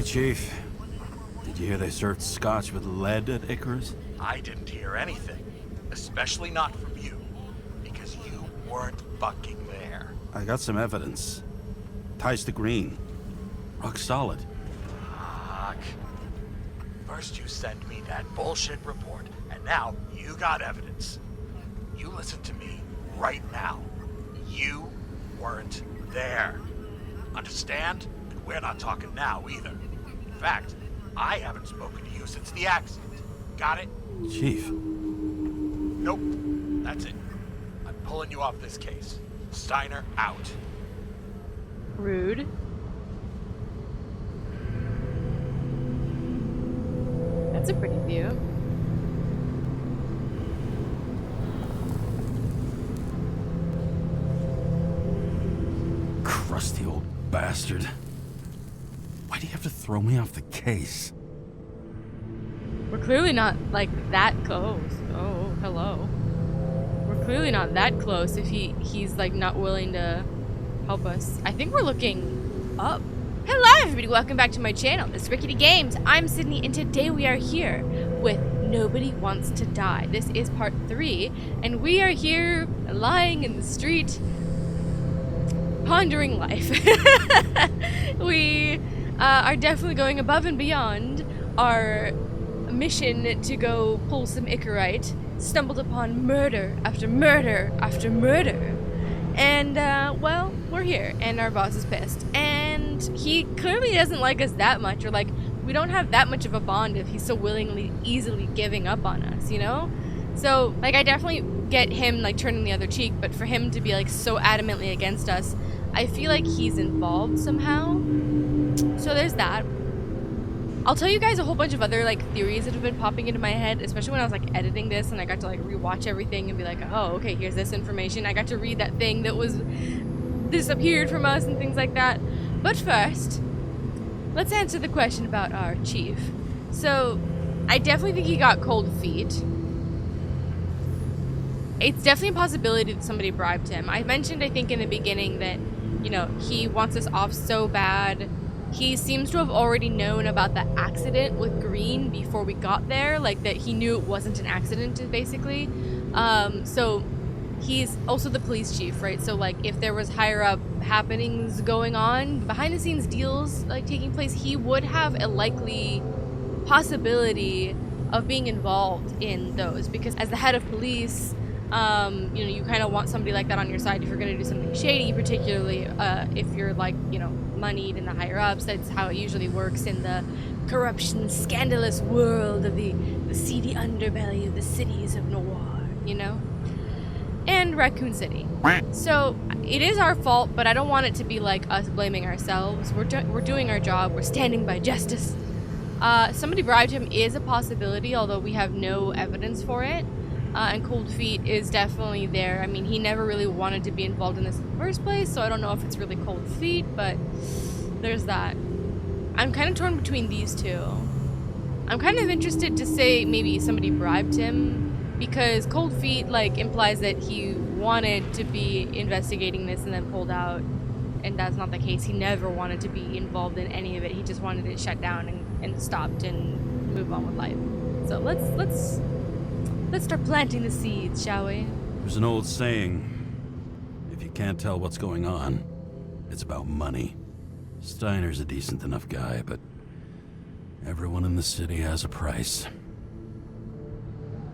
Chief. Did you hear they served scotch with lead at Icarus? I didn't hear anything. Especially not from you. Because you weren't fucking there. I got some evidence. Ties to Green. Rock solid. Fuck. First you send me that bullshit report, and now you got evidence. You listen to me right now. You weren't there. Understand? And we're not talking now either. In fact, I haven't spoken to you since the accident. Got it? Chief. Nope. That's it. I'm pulling you off this case. Steiner out. Rude. That's a pretty view. Crusty old bastard. Why do you have to throw me off the case? We're clearly not, like, that close. Oh, hello. We're clearly not that close if he's, like, not willing to help us. I think we're looking up. Hello, everybody. Welcome back to my channel. This is RicketyGames. I'm Sydney, and today we are here with Nobody Wants to Die. This is part 3, and we are here lying in the street pondering life. We are definitely going above and beyond our mission to go pull some Icarite. Stumbled upon murder after murder after murder. And, well, we're here, and our boss is pissed. And he clearly doesn't like us that much, or, like, we don't have that much of a bond if he's so willingly, easily giving up on us, you know? So, like, I definitely get him, like, turning the other cheek, but for him to be, like, so adamantly against us, I feel like he's involved somehow. So there's that. I'll tell you guys a whole bunch of other, like, theories that have been popping into my head, especially when I was, like, editing this and I got to, like, rewatch everything and be like, oh, okay, here's this information. I got to read that thing that was disappeared from us and things like that. But first, let's answer the question about our chief. So, I definitely think he got cold feet. It's definitely a possibility that somebody bribed him. I mentioned, I think, in the beginning that, you know, he wants us off so bad. He seems to have already known about the accident with Green before we got there, like that he knew it wasn't an accident, basically. So he's also the police chief, right? So, like, if there was higher up happenings going on, behind the scenes deals, like, taking place, he would have a likely possibility of being involved in those, because as the head of police, you know, you kind of want somebody like that on your side if you're going to do something shady, particularly if you're, like, you know, moneyed in the higher ups. That's how it usually works in the corruption, scandalous world of the seedy underbelly of the cities of noir, you know? And Raccoon City. So, it is our fault, but I don't want it to be like us blaming ourselves. We're doing our job. We're standing by justice. Somebody bribed him is a possibility, although we have no evidence for it. And cold feet is definitely there. I mean, he never really wanted to be involved in this in the first place, so I don't know if it's really cold feet, but there's that. I'm kind of torn between these two. I'm kind of interested to say maybe somebody bribed him, because cold feet, like, implies that he wanted to be investigating this and then pulled out, and that's not the case. He never wanted to be involved in any of it. He just wanted it shut down and stopped and move on with life. So let's start planting the seeds, shall we? There's an old saying, if you can't tell what's going on, it's about money. Steiner's a decent enough guy, but everyone in the city has a price.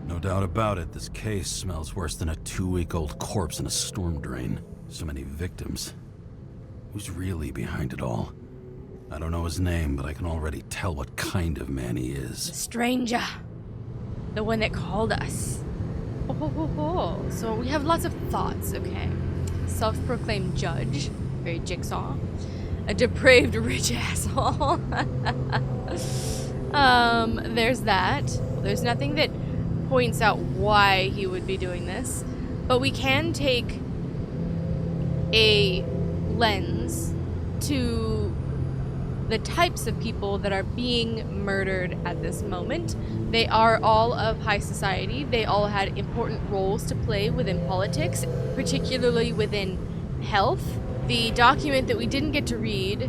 No doubt about it, this case smells worse than a 2-week-old corpse in a storm drain. So many victims. Who's really behind it all? I don't know his name, but I can already tell what kind of man he is. The stranger. The one that called us. Oh. So we have lots of thoughts, okay? Self-proclaimed judge. Very Jigsaw. A depraved rich asshole. There's that. There's nothing that points out why he would be doing this. But we can take a lens to the types of people that are being murdered at this moment. They are all of high society. They all had important roles to play within politics, particularly within health, the document that we didn't get to read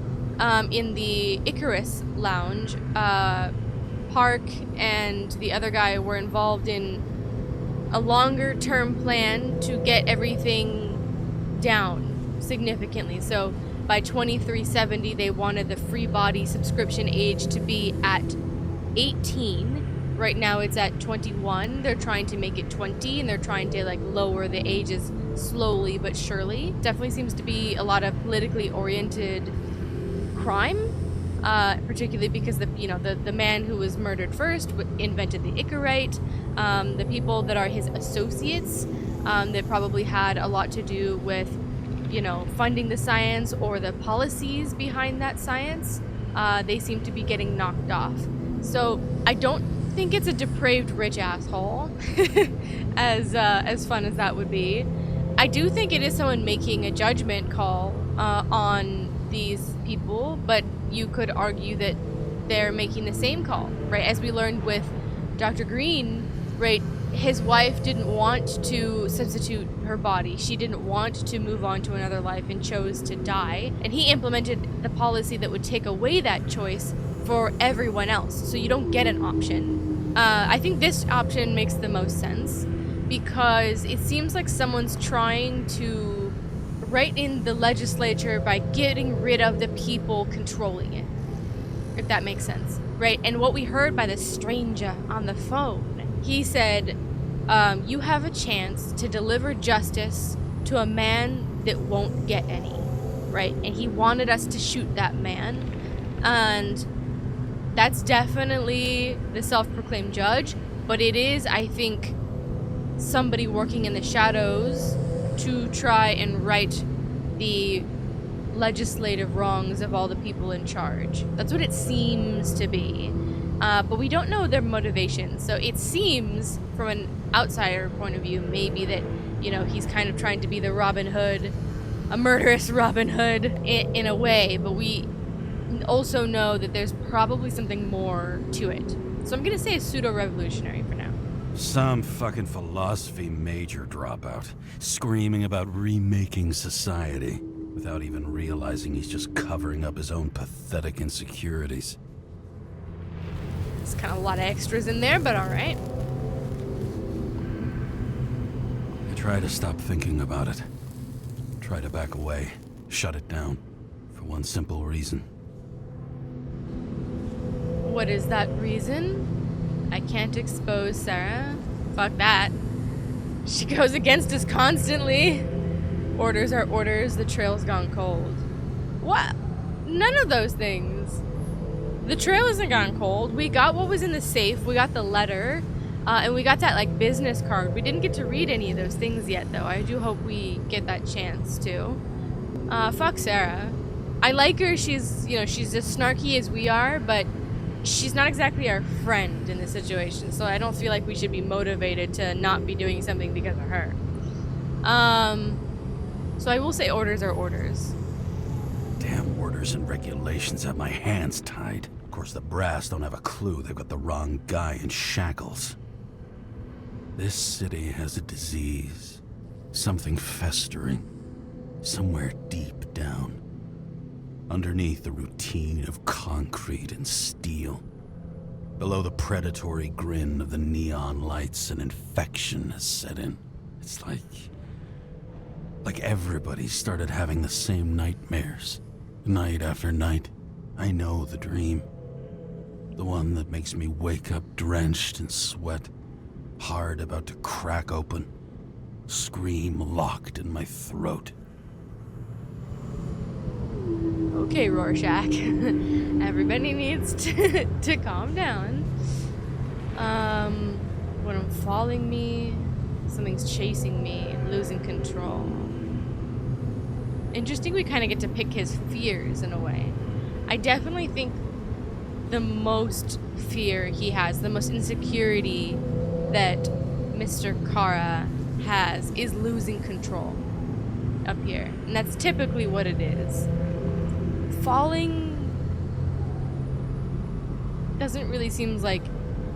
in the Icarus lounge, Park and the other guy were involved in a longer term plan to get everything down significantly. So by 2370, they wanted the free body subscription age to be at 18. Right now it's at 21. They're trying to make it 20, and they're trying to like lower the ages slowly but surely. Definitely seems to be a lot of politically oriented crime, particularly because the man who was murdered first invented the Icarite. The people that are his associates, that probably had a lot to do with, funding the science or the policies behind that science, they seem to be getting knocked off. So I don't think it's a depraved rich asshole, as fun as that would be. I do think it is someone making a judgment call on these people, but you could argue that they're making the same call, right? As we learned with Dr. Green, right? His wife didn't want to substitute her body. She didn't want to move on to another life and chose to die. And he implemented the policy that would take away that choice for everyone else. So you don't get an option. I think this option makes the most sense because it seems like someone's trying to write in the legislature by getting rid of the people controlling it, if that makes sense, right? And what we heard by the stranger on the phone, he said, you have a chance to deliver justice to a man that won't get any, right? And he wanted us to shoot that man. And that's definitely the self-proclaimed judge, but it is, I think, somebody working in the shadows to try and right the legislative wrongs of all the people in charge. That's what it seems to be. But we don't know their motivation. So it seems, from an outsider point of view, maybe that, he's kind of trying to be the Robin Hood, a murderous Robin Hood in a way. But we also know that there's probably something more to it. So I'm going to say a pseudo-revolutionary for now. Some fucking philosophy major dropout, screaming about remaking society, without even realizing he's just covering up his own pathetic insecurities. There's kind of a lot of extras in there, but alright. I try to stop thinking about it. Try to back away, shut it down, for one simple reason. What is that reason? I can't expose Sarah. Fuck that. She goes against us constantly. Orders are orders, the trail's gone cold. What? None of those things. The trail isn't gone cold. We got what was in the safe. We got the letter. And we got that, business card. We didn't get to read any of those things yet, though. I do hope we get that chance to. Fuck Sarah. I like her. She's as snarky as we are, but she's not exactly our friend in this situation, so I don't feel like we should be motivated to not be doing something because of her. So I will say orders are orders. Damn orders and regulations have my hands tied. Of course, the brass don't have a clue they've got the wrong guy in shackles. This city has a disease. Something festering. Somewhere deep down. Underneath the routine of concrete and steel. Below the predatory grin of the neon lights, an infection has set in. It's like everybody started having the same nightmares. Night after night. I know the dream. The one that makes me wake up drenched in sweat. Heart about to crack open. Scream locked in my throat. Okay, Rorschach. Everybody needs to calm down. When I'm following me, something's chasing me, losing control. Interesting, we kind of get to pick his fears in a way. I definitely think the most fear he has, the most insecurity that Mr. Karra has is losing control up here. And that's typically what it is. Falling doesn't really seem like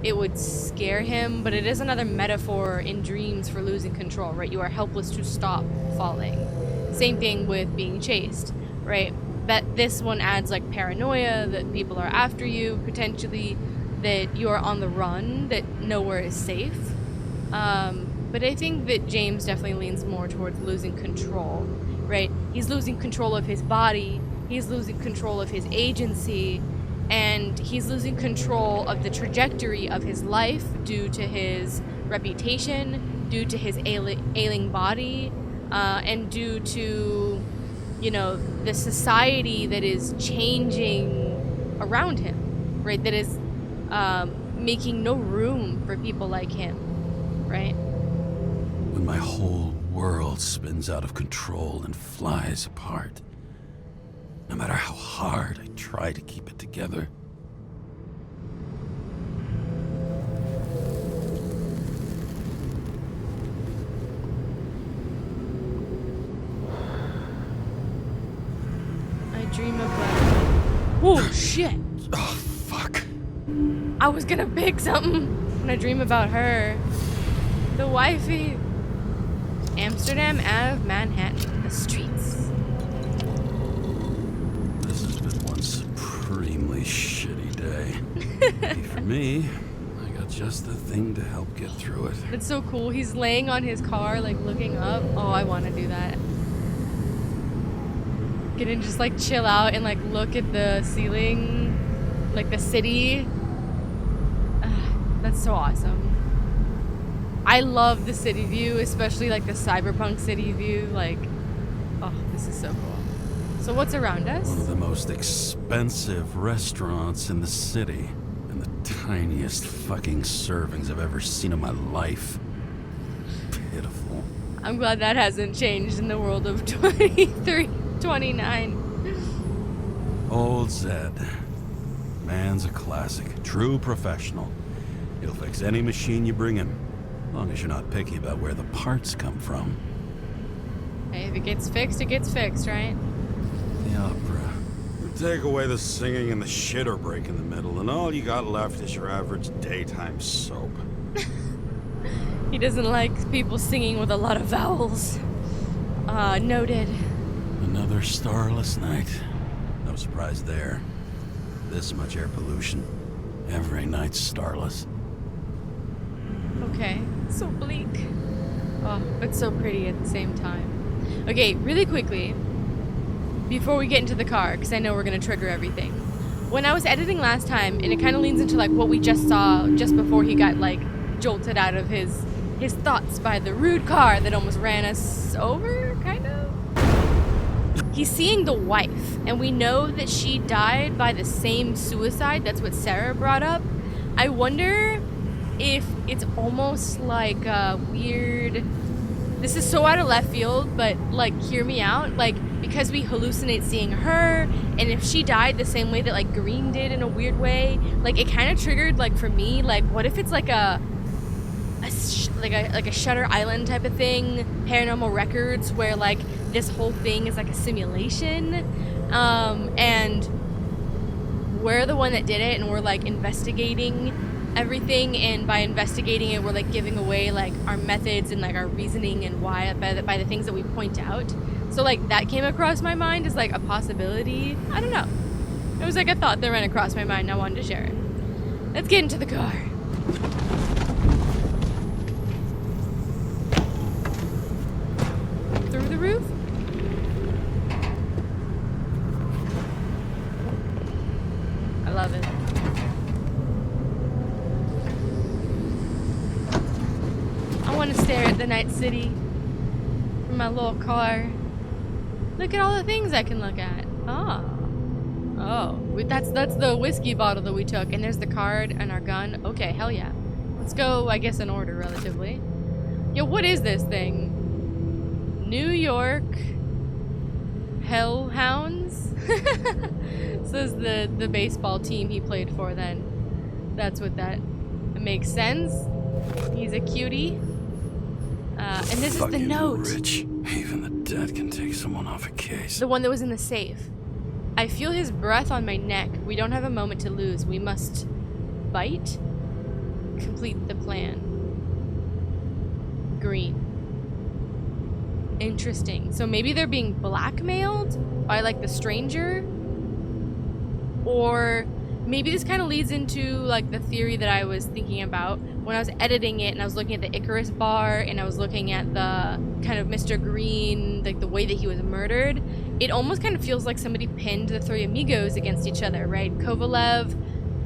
it would scare him, but it is another metaphor in dreams for losing control, right? You are helpless to stop falling. Same thing with being chased, right? That this one adds like paranoia that people are after you, potentially that you are on the run, that nowhere is safe. But I think that James definitely leans more towards losing control, right? He's losing control of his body, he's losing control of his agency, and he's losing control of the trajectory of his life due to his reputation, due to his ailing body, and due to, you know, the society that is changing around him, right? That is making no room for people like him, right? When my whole world spins out of control and flies apart, no matter how hard I try to keep it together. I dream of like, oh shit! Oh, fuck. I was gonna pick something when I dream about her. The wifey. Amsterdam out of Manhattan. The streets. This has been one supremely shitty day. Lucky for me, I got just the thing to help get through it. It's so cool. He's laying on his car, like looking up. Oh, I want to do that. Gonna just like chill out and like look at the ceiling, like the city. That's so awesome. I love the city view, especially like the cyberpunk city view. Like, oh, this is so cool. So what's around us? One of the most expensive restaurants in the city, and the tiniest fucking servings I've ever seen in my life. Pitiful. I'm glad that hasn't changed in the world of 23, 29. Old Zed. Man's a classic. True professional. He'll fix any machine you bring him. As long as you're not picky about where the parts come from. Hey, if it gets fixed, right? The opera. Take away the singing and the shitter break in the middle, and all you got left is your average daytime soap. He doesn't like people singing with a lot of vowels. Noted. Another starless night. No surprise there. This much air pollution. Every night's starless. Okay, so bleak. Oh, but so pretty at the same time. Okay, really quickly, before we get into the car, because I know we're going to trigger everything. When I was editing last time, and it kind of leans into like what we just saw just before he got like jolted out of his thoughts by the rude car that almost ran us over, kind of. He's seeing the wife, and we know that she died by the same suicide. That's what Sarah brought up. I wonder if it's almost like a weird, this is so out of left field, but like hear me out, like because we hallucinate seeing her, and if she died the same way that like Green did in a weird way, like it kind of triggered like for me, like what if it's like a Shutter Island type of thing, Paranormal Records, where like this whole thing is like a simulation, and we're the one that did it, and we're like investigating everything, and by investigating it, we're like giving away like our methods and like our reasoning and why by the things that we point out. So like that came across my mind as like a possibility. I don't know. It was like a thought that ran across my mind, and I wanted to share it. Let's get into the car. Through the roof? I love it. I want to stare at the night city from my little car. Look at all the things I can look at. Oh, that's the whiskey bottle that we took, and there's the card and our gun. Okay, hell yeah. Let's go, I guess, in order relatively. Yo, what is this thing? New York Hellhounds? Says the baseball team he played for then. That's what that makes sense. He's a cutie. And this is the note. Rich. Even the dead can take someone off a case. The one that was in the safe. I feel his breath on my neck. We don't have a moment to lose. We must bite. Complete the plan. Green. Interesting. So maybe they're being blackmailed by like the stranger, or maybe this kind of leads into like the theory that I was thinking about when I was editing it, and I was looking at the Icarus bar, and I was looking at the kind of Mr. Green, like the way that he was murdered. It almost kind of feels like somebody pinned the three amigos against each other, right? Kovalev,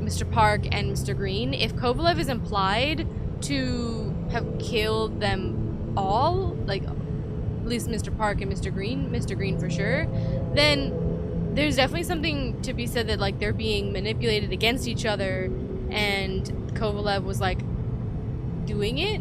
Mr. Park, and Mr. Green. If Kovalev is implied to have killed them all, like at least Mr. Park and Mr. Green for sure, then there's definitely something to be said that like they're being manipulated against each other, and Kovalev was like doing it,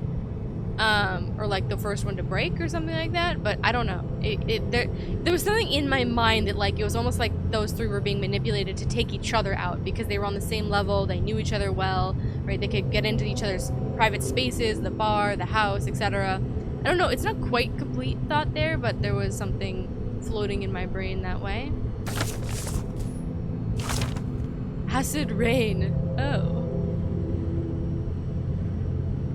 or like the first one to break or something like that. But I don't know. There was something in my mind that like it was almost like those three were being manipulated to take each other out because they were on the same level, they knew each other well, right? They could get into each other's private spaces, the bar, the house, etc. I don't know. It's not quite complete thought there, but there was something floating in my brain that way. Acid rain. Oh.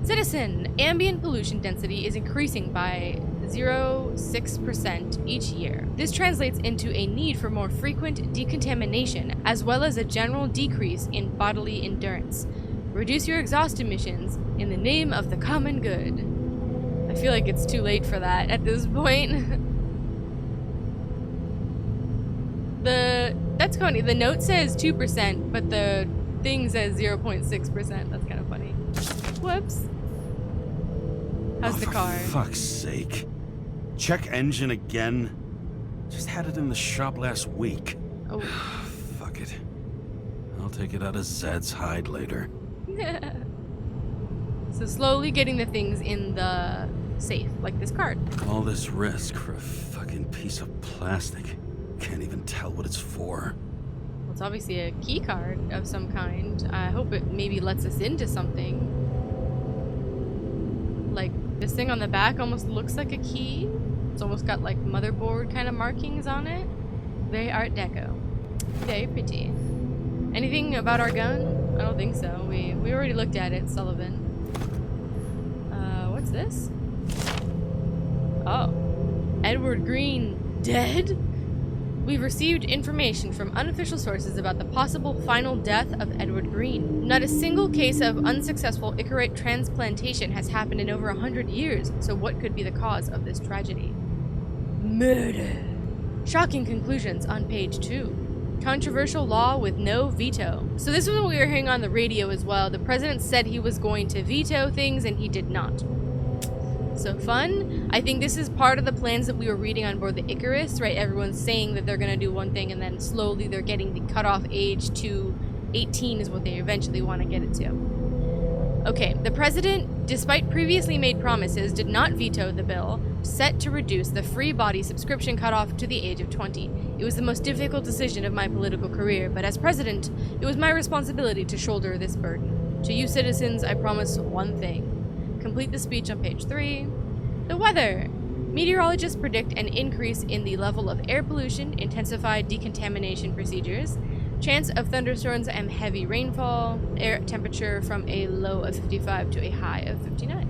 Citizen, ambient pollution density is increasing by 0.6% each year. This translates into a need for more frequent decontamination, as well as a general decrease in bodily endurance. Reduce your exhaust emissions in the name of the common good. I feel like it's too late for that at this point. That's funny. The note says 2%, but the thing says 0.6%. That's kind of funny. Whoops. How's the car? For fuck's sake. Check engine again. Just had it in the shop last week. Oh. Fuck it. I'll take it out of Zed's hide later. So slowly getting the things in the safe, like this card. All this risk for a fucking piece of plastic. Can't even tell what it's for. Well, it's obviously a key card of some kind. I hope it maybe lets us into something. Like, this thing on the back almost looks like a key. It's almost got like motherboard kind of markings on it. Very Art Deco. Very pretty. Anything about our gun? I don't think so. We already looked at it, Sullivan. What's this? Oh. Edward Green dead? We've received information from unofficial sources about the possible final death of Edward Green. Not a single case of unsuccessful Icarite transplantation has happened in over 100 years, so what could be the cause of this tragedy? Murder. Shocking conclusions on page 2. Controversial law with no veto. So this was what we were hearing on the radio as well. The president said he was going to veto things and he did not. So fun. I think this is part of the plans that we were reading on board the Icarus, right? Everyone's saying that they're going to do one thing and then slowly they're getting the cutoff age to 18 is what they eventually want to get it to. Okay, the president, despite previously made promises, did not veto the bill set to reduce the free body subscription cutoff to the age of 20. It was the most difficult decision of my political career, but as president, it was my responsibility to shoulder this burden. To you citizens, I promise one thing. Complete the speech on page 3. The weather. Meteorologists predict an increase in the level of air pollution, intensified decontamination procedures, chance of thunderstorms and heavy rainfall, air temperature from a low of 55 to a high of 59.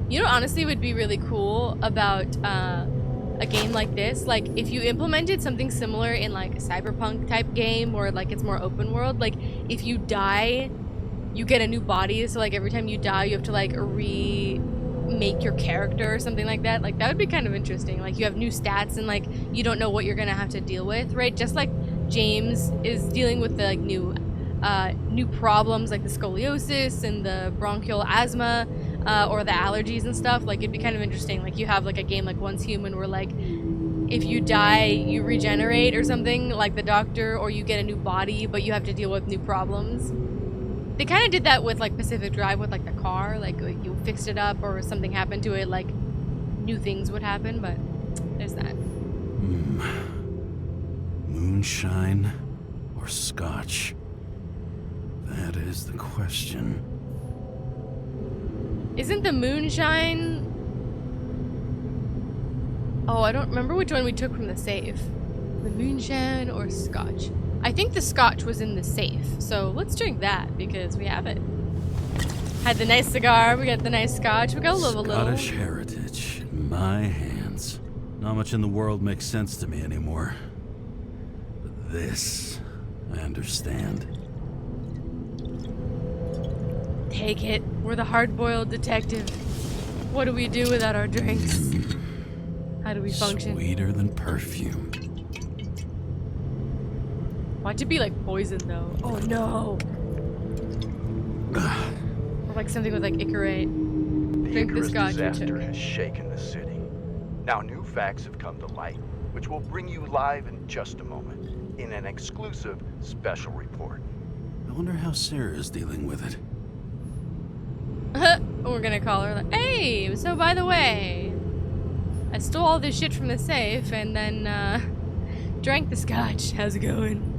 You know, honestly, would be really cool about a game like this. Like, if you implemented something similar in like a cyberpunk type game, or like it's more open world, like if you die, you get a new body, so like every time you die you have to like remake your character or something like that. Like that would be kind of interesting. Like you have new stats and like you don't know what you're gonna have to deal with, right? Just like James is dealing with the like new problems like the scoliosis and the bronchial asthma, or the allergies and stuff. Like it'd be kind of interesting. Like you have like a game like Once Human where like if you die you regenerate or something like the doctor, or you get a new body but you have to deal with new problems. They kind of did that with like Pacific Drive with like the car, like you fixed it up or something happened to it, like new things would happen, but there's that. Moonshine or scotch? That is the question. Isn't the moonshine... Oh, I don't remember which one we took from the safe. The moonshine or scotch? I think the scotch was in the safe, so let's drink that because we have it. Had the nice cigar, we got the nice scotch, we got a little... Scottish heritage. my hands. Not much in the world makes sense to me anymore. But this, I understand. Take it. We're the hard-boiled detective. What do we do without our drinks? How do we function? Sweeter than perfume. Watch it be like poison, though. Oh no! Or like something with like Icarate. The Drink the Icarus scotch you disaster took. has shaken the city. Now new facts have come to light, which we'll bring you live in just a moment, in an exclusive special report. I wonder how Sarah is dealing with it. We're gonna call her like, hey, so by the way, I stole all this shit from the safe and then drank the scotch. How's it going?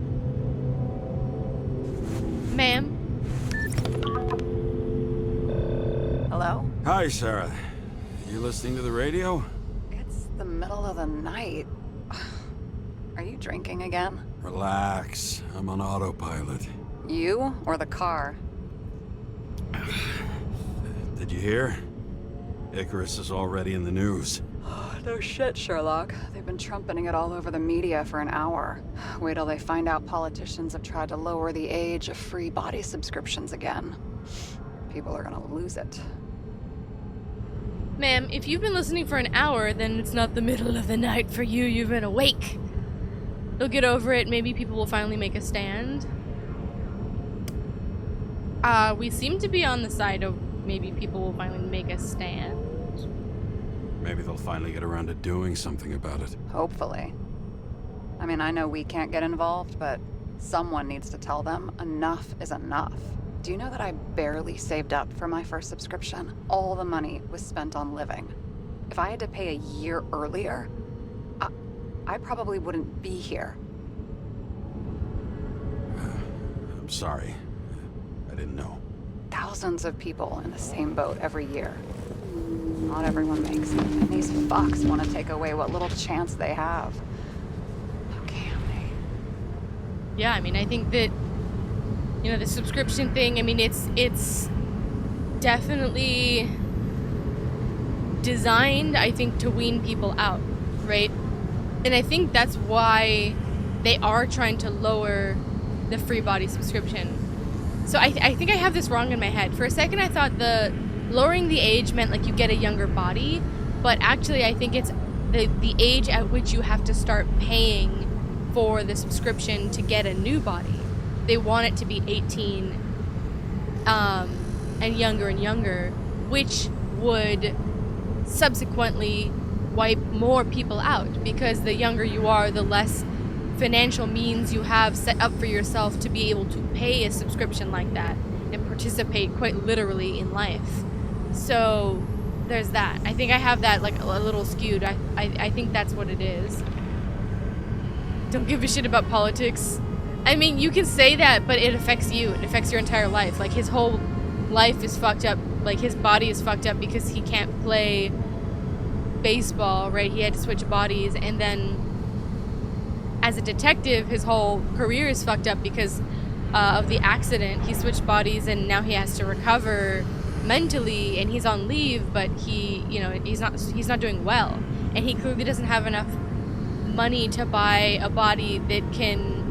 Ma'am? Hello? Hi, Sarah. You listening to the radio? It's the middle of the night. Are you drinking again? Relax. I'm on autopilot. You or the car? Did you hear? Icarus is already in the news. No shit, Sherlock. They've been trumpeting it all over the media for an hour. Wait till they find out politicians have tried to lower the age of free body subscriptions again. People are gonna lose it. Ma'am, if you've been listening for an hour, then it's not the middle of the night for you. You've been awake. You'll get over it. Maybe people will finally make a stand. We seem to be on the side of maybe people will finally make a stand. Maybe they'll finally get around to doing something about it. Hopefully. I mean, I know we can't get involved, but someone needs to tell them enough is enough. Do you know that I barely saved up for my first subscription? All the money was spent on living. If I had to pay a year earlier, I probably wouldn't be here. I'm sorry. I didn't know. Thousands of people in the same boat every year. Not everyone makes it, and these fucks want to take away what little chance they have. How can they? Yeah, I mean, I think that, you know, the subscription thing, I mean, it's definitely designed, I think, to wean people out, right? And I think that's why they are trying to lower the free body subscription. So I think I have this wrong in my head. For a second, I thought the lowering the age meant like you get a younger body, but actually I think it's the age at which you have to start paying for the subscription to get a new body. They want it to be 18 and younger, which would subsequently wipe more people out, because the younger you are, the less financial means you have set up for yourself to be able to pay a subscription like that and participate quite literally in life. So there's that. I think I have that like a little skewed. I think that's what it is. Don't give a shit about politics. I mean, you can say that, but it affects you. It affects your entire life. Like, his whole life is fucked up. Like, his body is fucked up because he can't play baseball, right? He had to switch bodies. And then as a detective, his whole career is fucked up because of the accident. He switched bodies and now he has to recover mentally, and he's on leave, but he, you know, he's not doing well. And he clearly doesn't have enough money to buy a body that can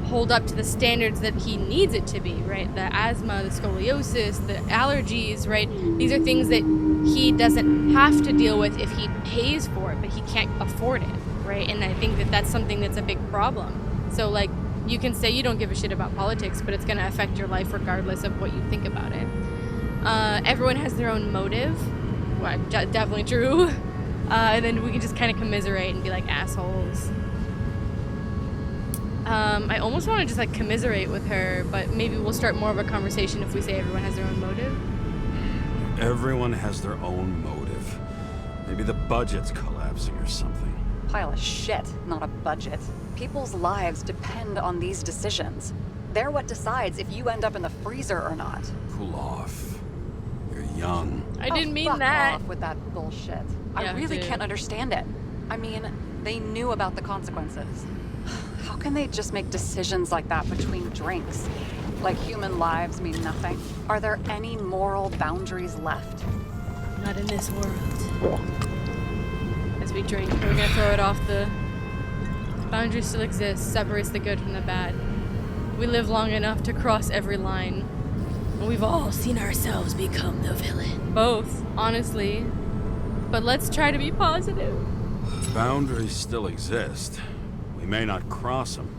hold up to the standards that he needs it to be, right? The asthma, the scoliosis, the allergies, right? These are things that he doesn't have to deal with if he pays for it, but he can't afford it, right? And I think that that's something that's a big problem. So, like, you can say you don't give a shit about politics, but it's going to affect your life regardless of what you think about it. Everyone has their own motive. Well, definitely true. And then we can just kind of commiserate and be like assholes. I almost want to just like commiserate with her, but maybe we'll start more of a conversation if we say everyone has their own motive. Everyone has their own motive. Maybe the budget's collapsing or something. Pile of shit, not a budget. People's lives depend on these decisions. They're what decides if you end up in the freezer or not. Cool off. You're young. I didn't mean fuck that. off with that bullshit. Yeah, I really dude. can't understand it. I mean, they knew about the consequences. How can they just make decisions like that between drinks? Like human lives mean nothing? Are there any moral boundaries left? Not in this world. as we drink. We're gonna throw it off the boundary still exists, separates the good from the bad. We live long enough to cross every line. And we've all seen ourselves become the villain. Both, honestly. But let's try to be positive. Boundaries still exist. We may not cross them,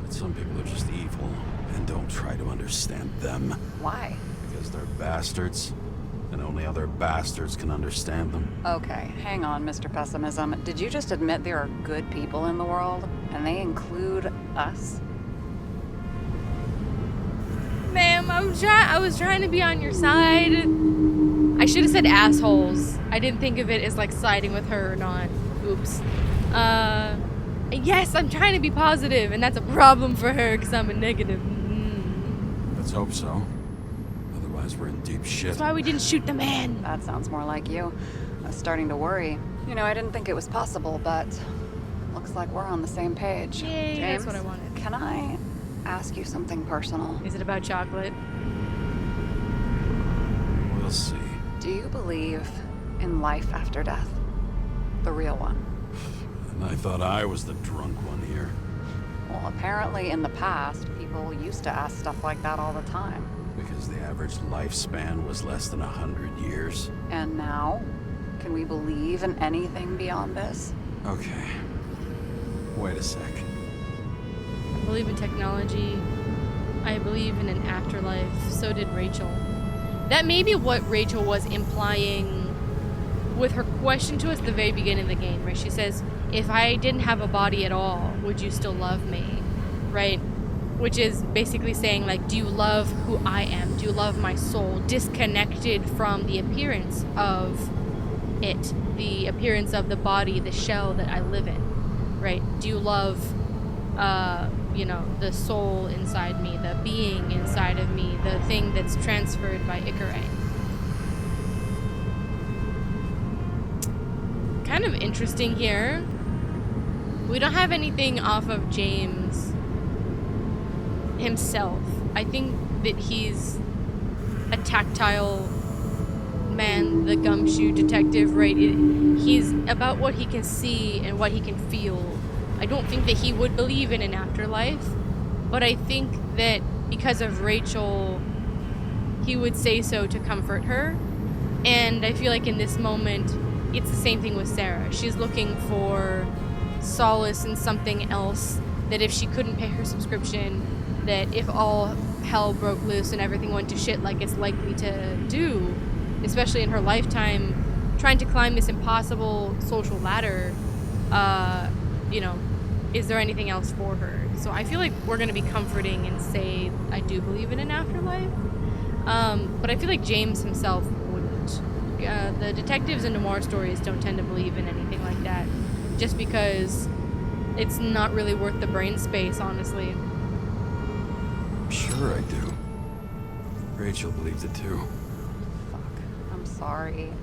but some people are just evil and don't try to understand them. Why? Because they're bastards, and only other bastards can understand them. Okay, hang on, Mr. Pessimism. Did you just admit there are good people in the world, and they include us? Ma'am, I was trying to be on your side. I should have said assholes. I didn't think of it as like siding with her or not. Oops. Yes, I'm trying to be positive, and that's a problem for her because I'm a negative. Let's hope so. Otherwise, we're in deep shit. That's why we didn't shoot the man. That sounds more like you. I was starting to worry. You know, I didn't think it was possible, but looks like we're on the same page. Yay, James, that's what I wanted. Can I ask you something personal? Is it about chocolate? We'll see. Do you believe in life after death? The real one? And I thought I was the drunk one here. Well, apparently in the past, people used to ask stuff like that all the time. Because the average lifespan was less than 100 years. And now? Can we believe in anything beyond this? Okay. Wait a sec. I believe in technology. I believe in an afterlife. So did Rachel. That may be what Rachel was implying with her question to us at the very beginning of the game, right? She says, if I didn't have a body at all, would you still love me? Right? Which is basically saying, like, do you love who I am? Do you love my soul? Disconnected from the appearance of it, the appearance of the body, the shell that I live in, right? Do you love, you know, the soul inside me, the being inside of me, the thing that's transferred by Icaré? Kind of interesting here. We don't have anything off of James himself. I think that he's a tactile man, the gumshoe detective, right? He's about what he can see and what he can feel. I don't think that he would believe in an afterlife, but I think that because of Rachel, he would say so to comfort her. And I feel like in this moment, it's the same thing with Sarah. She's looking for solace in something else, that if she couldn't pay her subscription, that if all hell broke loose and everything went to shit like it's likely to do, especially in her lifetime, trying to climb this impossible social ladder, you know, is there anything else for her? So I feel like we're going to be comforting and say, I do believe in an afterlife. But I feel like James himself wouldn't. The detectives in noir stories don't tend to believe in anything like that, just because it's not really worth the brain space, honestly. Sure I do. Rachel believes it too. Fuck. I'm sorry.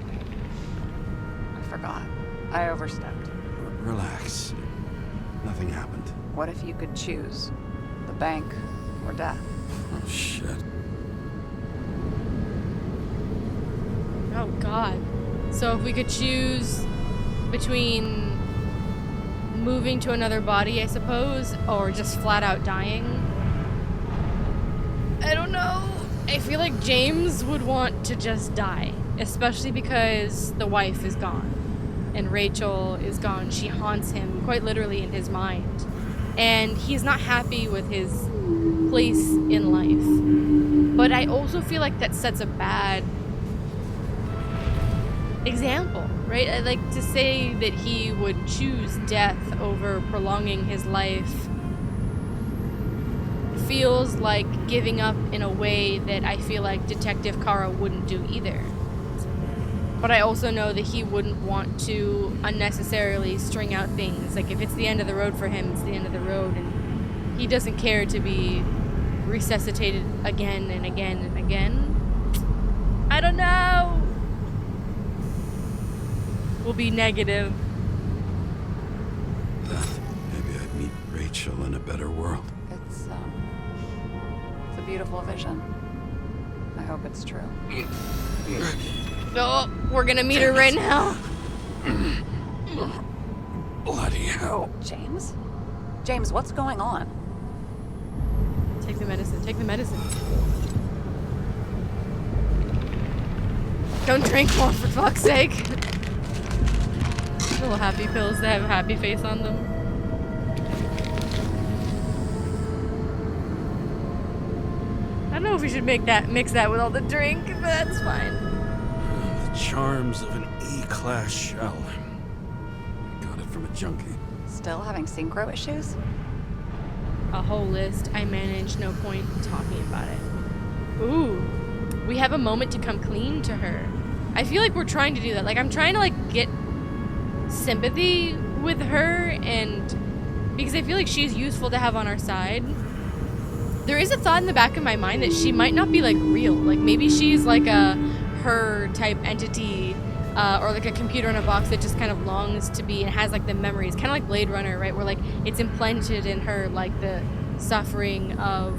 I forgot. I overstepped. Relax. Nothing happened. What if you could choose? The bank or death? Oh, shit. Oh, God. So if we could choose between moving to another body, I suppose, or just flat out dying? I don't know. I feel like James would want to just die, especially because the wife is gone and Rachel is gone. She haunts him quite literally in his mind, and he's not happy with his place in life. But I also feel like that sets a bad example, right? I like to say that he would choose death over prolonging his life feels like giving up in a way that I feel like Detective Karra wouldn't do either. But I also know that he wouldn't want to unnecessarily string out things. Like, if it's the end of the road for him, it's the end of the road, and he doesn't care to be resuscitated again and again and again. I don't know. We'll be negative. Maybe I'd meet Rachel in a better world. It's a beautiful vision. I hope it's true. Oh, we're gonna meet her right now. Bloody hell. James? James, what's going on? Take the medicine. Take the medicine. Don't drink more, for fuck's sake. Little happy pills that have a happy face on them. I don't know if we should mix that with all the drink, but that's fine. The charms of an E-class shell. Got it from a junkie. Still having synchro issues? A whole list. I managed. No point in talking about it. Ooh. We have a moment to come clean to her. I feel like we're trying to do that. Like, I'm trying to, like, get sympathy with her, and because I feel like she's useful to have on our side. There is a thought in the back of my mind that she might not be, like, real. Like, maybe she's, like, a her type entity, or, like, a computer in a box that just kind of longs to be and has, like, the memories. Kind of like Blade Runner, right? Where, like, it's implanted in her, like, the suffering of,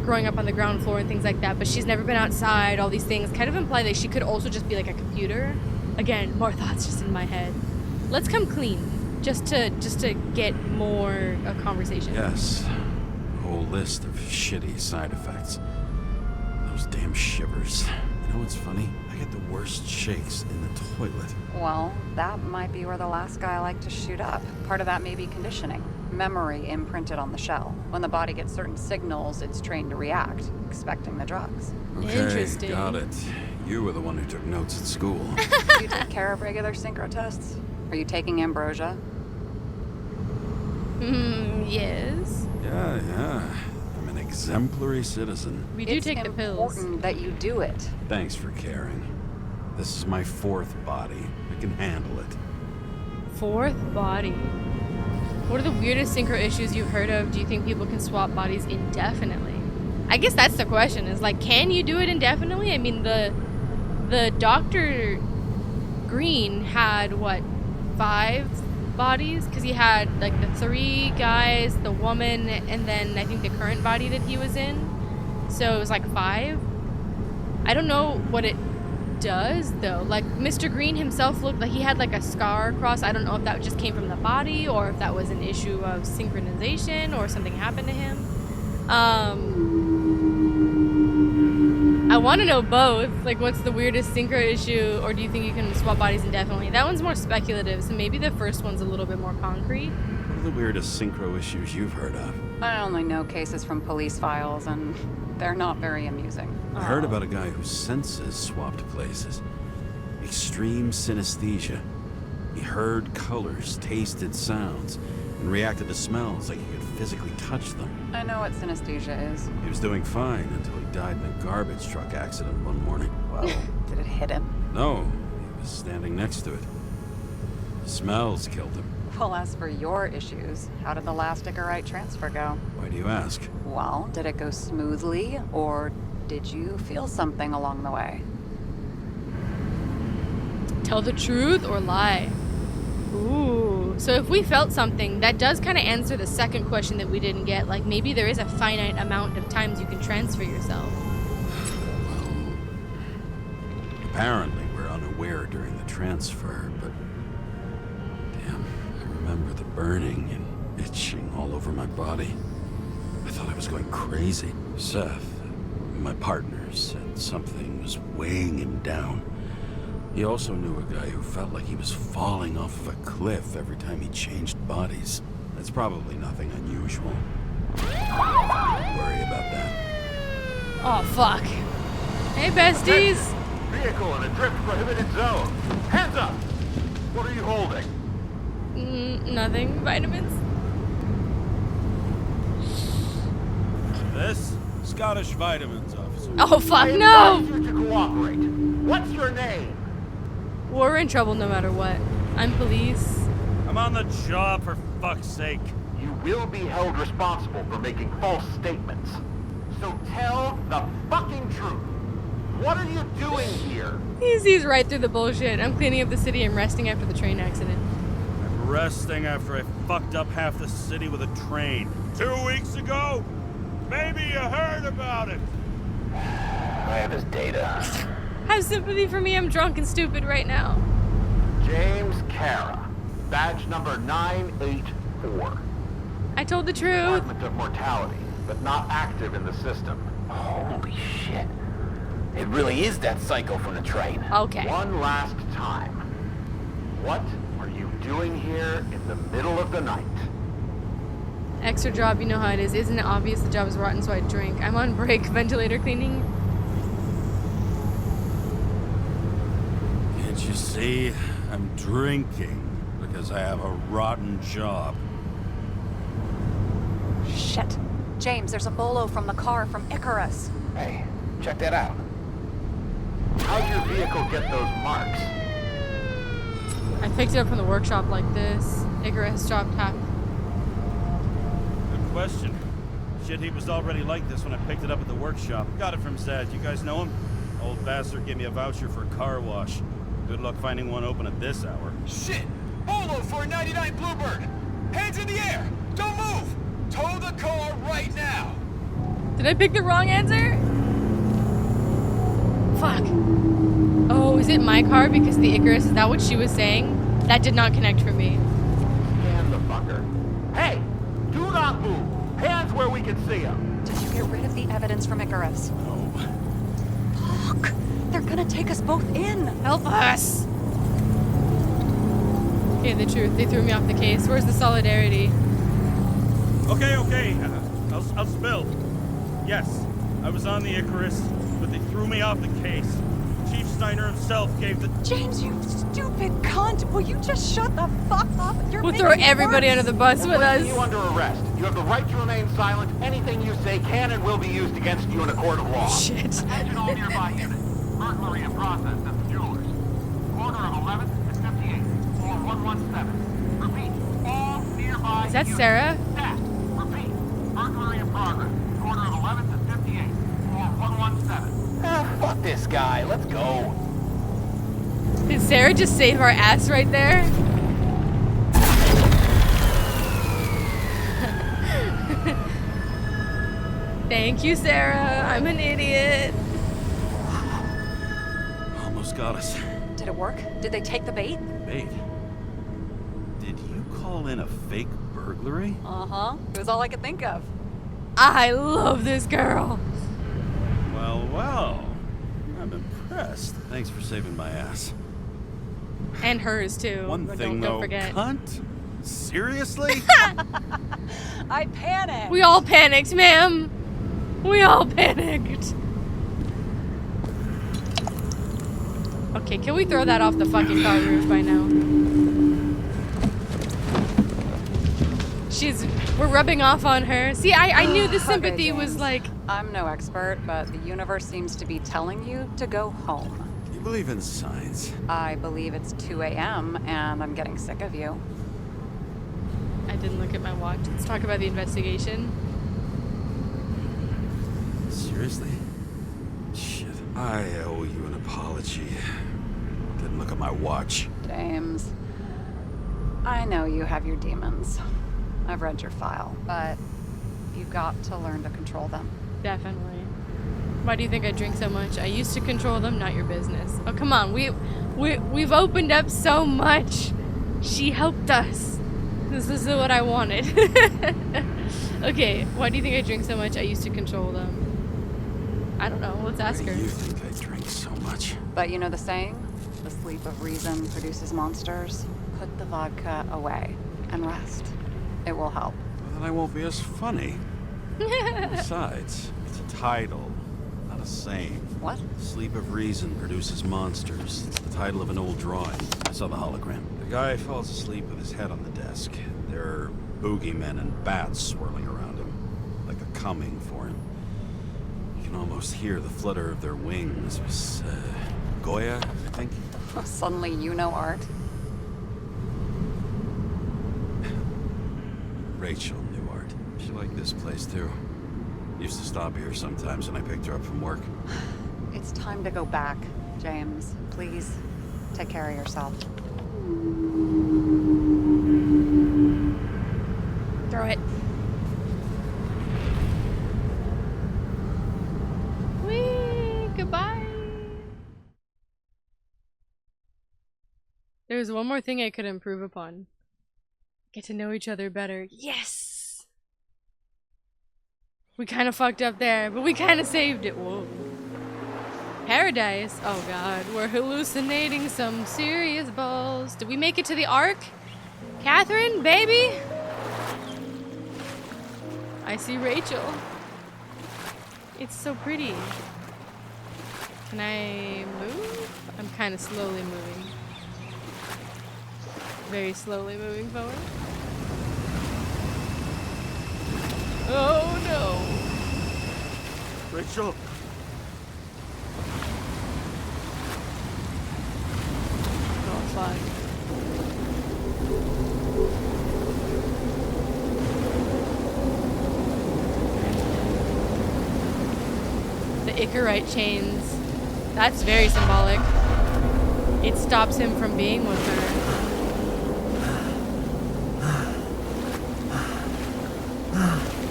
growing up on the ground floor and things like that, but she's never been outside. All these things kind of imply that she could also just be like a computer. Again, more thoughts just in my head. Let's come clean, just to get more conversation. Yes, a whole list of shitty side effects. Those damn shivers. You know what's funny? I get the worst shakes in the toilet. Well, that might be where the last guy liked to shoot up. Part of that may be conditioning. Memory imprinted on the shell. When the body gets certain signals, it's trained to react, expecting the drugs. Okay, Interesting. got it. You were the one who took notes at school. Do you take care of regular synchro tests? Are you taking ambrosia? Yes. Yeah. I'm an exemplary citizen. We do take the pills. It's important that you do it. Thanks for caring. This is my fourth body. I can handle it. Fourth body. What are the weirdest synchro issues you've heard of? Do you think people can swap bodies indefinitely? I guess that's the question, is like, can you do it indefinitely? I mean, the Dr. Green had, what, 5 bodies? Because he had, like, the 3 guys, the woman, and then I think the current body that he was in. So it was like 5. I don't know what it does, though. Like, Mr. Green himself looked like he had, like, a scar across. I don't know if that just came from the body or if that was an issue of synchronization or something happened to him. I want to know both. Like, what's the weirdest synchro issue, or do you think you can swap bodies indefinitely? That one's more speculative, so maybe the first one's a little bit more concrete. What are the weirdest synchro issues you've heard of? I only know cases from police files, and they're not very amusing. I heard about a guy whose senses swapped places. Extreme synesthesia. He heard colors, tasted sounds, and reacted to smells like he could physically touch them. I know what synesthesia is. He was doing fine until he died in a garbage truck accident one morning. Whoa. Did it hit him? No, he was standing next to it. The smells killed him. Well, as for your issues, how did the last Ickerite transfer go? Why do you ask? Well, did it go smoothly, or did you feel something along the way? Tell the truth or lie? Ooh. So if we felt something, that does kind of answer the second question that we didn't get. Like, maybe there is a finite amount of times you can transfer yourself. Well, apparently we're unaware during the transfer, but damn, I remember the burning and itching all over my body. I thought I was going crazy. Seth, my partner, said something was weighing him down. He also knew a guy who felt like he was falling off of a cliff every time he changed bodies. That's probably nothing unusual. Don't worry about that. Oh, fuck. Hey, besties. Vehicle in a drift prohibited zone. Hands up! What are you holding? Nothing. Vitamins. This? Scottish vitamins, officer. Oh, fuck, I no! advise you to cooperate. What's your name? We're in trouble no matter what. I'm police. I'm on the job, for fuck's sake. You will be held responsible for making false statements. So tell the fucking truth. What are you doing here? He sees right through the bullshit. I'm cleaning up the city and resting after the train accident. I'm resting after I fucked up half the city with a train. 2 weeks ago? Maybe you heard about it. I have his data. Have sympathy for me. I'm drunk and stupid right now. James Karra. Badge number 984. I told the truth. Department of Mortality, but not active in the system. Holy shit. It really is that psycho from the train. Okay. One last time. What are you doing here in the middle of the night? Extra job, you know how it is. Isn't it obvious the job is rotten, so I drink? I'm on break. Ventilator cleaning. Can't you see? I'm drinking because I have a rotten job. Shit. James, there's a bolo from the car from Icarus. Hey, check that out. How'd your vehicle get those marks? I picked it up from the workshop like this. Icarus dropped half. Good question. Shit, he was already like this when I picked it up at the workshop. Got it from Zed. You guys know him? Old bastard gave me a voucher for a car wash. Good luck finding one open at this hour. Shit! Bolo for a 99 Bluebird! Hands in the air! Don't move! Tow the car right now! Did I pick the wrong answer? Fuck. Oh, is it my car because the Icarus? Is that what she was saying? That did not connect for me. Scan the fucker. Hey! Do not move! Hands where we can see them! Did you get rid of the evidence from Icarus? No. Fuck! They're gonna take us both in! Help us! Okay, the truth. They threw me off the case. Where's the solidarity? Okay. I'll spill. Yes, I was on the Icarus, but they threw me off the case. Chief Steiner himself gave the... James, you stupid cunt! Will you just shut the fuck up? You're We'll making throw it everybody worse. under the bus with us. You under arrest. You have the right to remain silent. Anything you say can and will be used against you in a court of law. Shit. Attention all nearby units. Burglary in process at the jewelers. Corner of 11th and 58. Or 117. Repeat. All nearby Is that units. Sarah? Staff. Repeat. Burglary in progress. Corner of 11th and 58. Or 117. Fuck this guy. Let's go. Did Sarah just save our ass right there? Thank you, Sarah. I'm an idiot. Almost got us. Did it work? Did they take the bait? Wait. Did you call in a fake burglary? Uh-huh. It was all I could think of. I love this girl. Well. I'm impressed. Thanks for saving my ass. And hers, too. One thing, don't though, forget. cunt? Seriously? I panicked! We all panicked, ma'am. We all panicked. Okay, can we throw that off the fucking car roof by now? We're rubbing off on her. See, I knew the sympathy Okay, was James. like... I'm no expert, but the universe seems to be telling you to go home. You believe in science? I believe it's 2 a.m. and I'm getting sick of you. I didn't look at my watch. Let's talk about the investigation. Seriously? Shit. I owe you an apology. Didn't look at my watch. James, I know you have your demons. I've read your file, but you've got to learn to control them. Definitely. Why do you think I drink so much? I used to control them, not your business. Oh, come on. We've opened up so much. She helped us. This is what I wanted. Okay, why do you think I drink so much? I used to control them. I don't know. Let's ask Why her. do you think I drink so much? But you know the saying? The sleep of reason produces monsters. Put the vodka away and rest. It will help. Well, then I won't be as funny. Besides, it's a title, not a saying. What? Sleep of Reason Produces Monsters. It's the title of an old drawing. I saw the hologram. The guy falls asleep with his head on the desk. There are boogeymen and bats swirling around him, like they're coming for him. You can almost hear the flutter of their wings. It was, Goya, I think? Suddenly you know art. Rachel knew art. She liked this place, too. Used to stop here sometimes when I picked her up from work. It's time to go back, James. Please, take care of yourself. Throw it. Whee! Goodbye. There's one more thing I could improve upon. Get to know each other better. Yes! We kind of fucked up there, but we kind of saved it. Whoa. Paradise. Oh god, we're hallucinating some serious balls. Did we make it to the Ark? Catherine, baby? I see Rachel. It's so pretty. Can I move? I'm kind of slowly moving. Very slowly moving forward. Oh no. Rachel! Oh fuck. The Icarite chains. That's very symbolic. It stops him from being with her.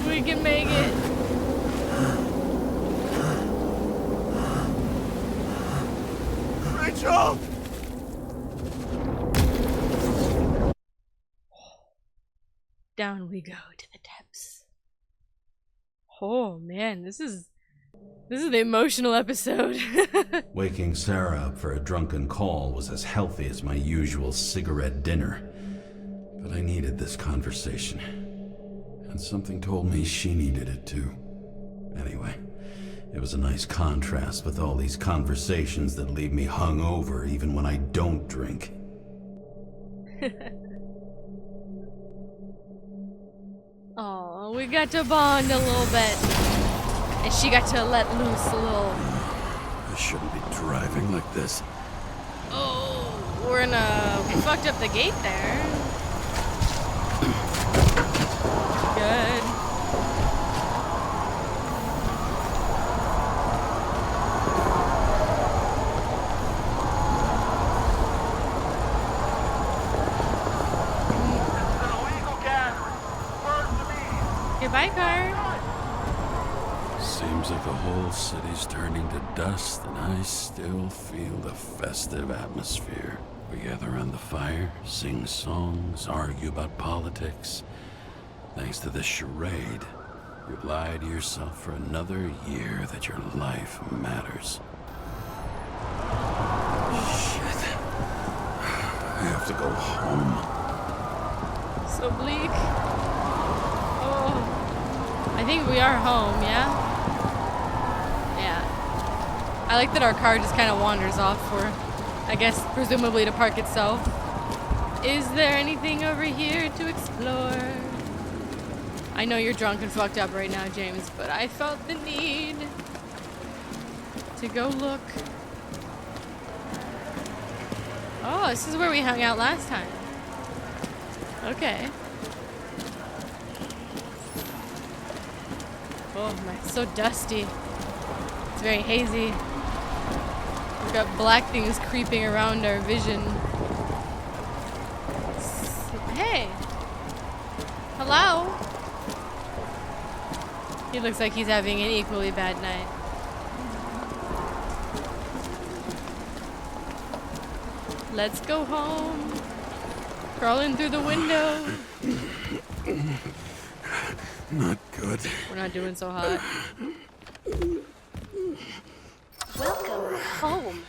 We can make it. Rachel! Down we go to the depths. Oh man, this is the emotional episode. Waking Sarah up for a drunken call was as healthy as my usual cigarette dinner. But I needed this conversation. And something told me she needed it too. Anyway, it was a nice contrast with all these conversations that leave me hungover even when I don't drink. Oh, we got to bond a little bit. And she got to let loose a little. I shouldn't be driving like this. Oh, we fucked up the gate there. Good. Goodbye, car. Seems like the whole city's turning to dust, and I still feel the festive atmosphere. We gather around the fire, sing songs, argue about politics. Thanks to this charade, you lie to yourself for another year that your life matters. Shit. I have to go home. So bleak. Oh. I think we are home, yeah? Yeah. I like that our car just kind of wanders off for, I guess, presumably to park itself. Is there anything over here to explore? I know you're drunk and fucked up right now, James, but I felt the need to go look. Oh, this is where we hung out last time. Okay. Oh my, it's so dusty. It's very hazy. We've got black things creeping around our vision. Hey! Hello? He looks like he's having an equally bad night. Let's go home. Crawling through the window. Not good. We're not doing so hot. Welcome home.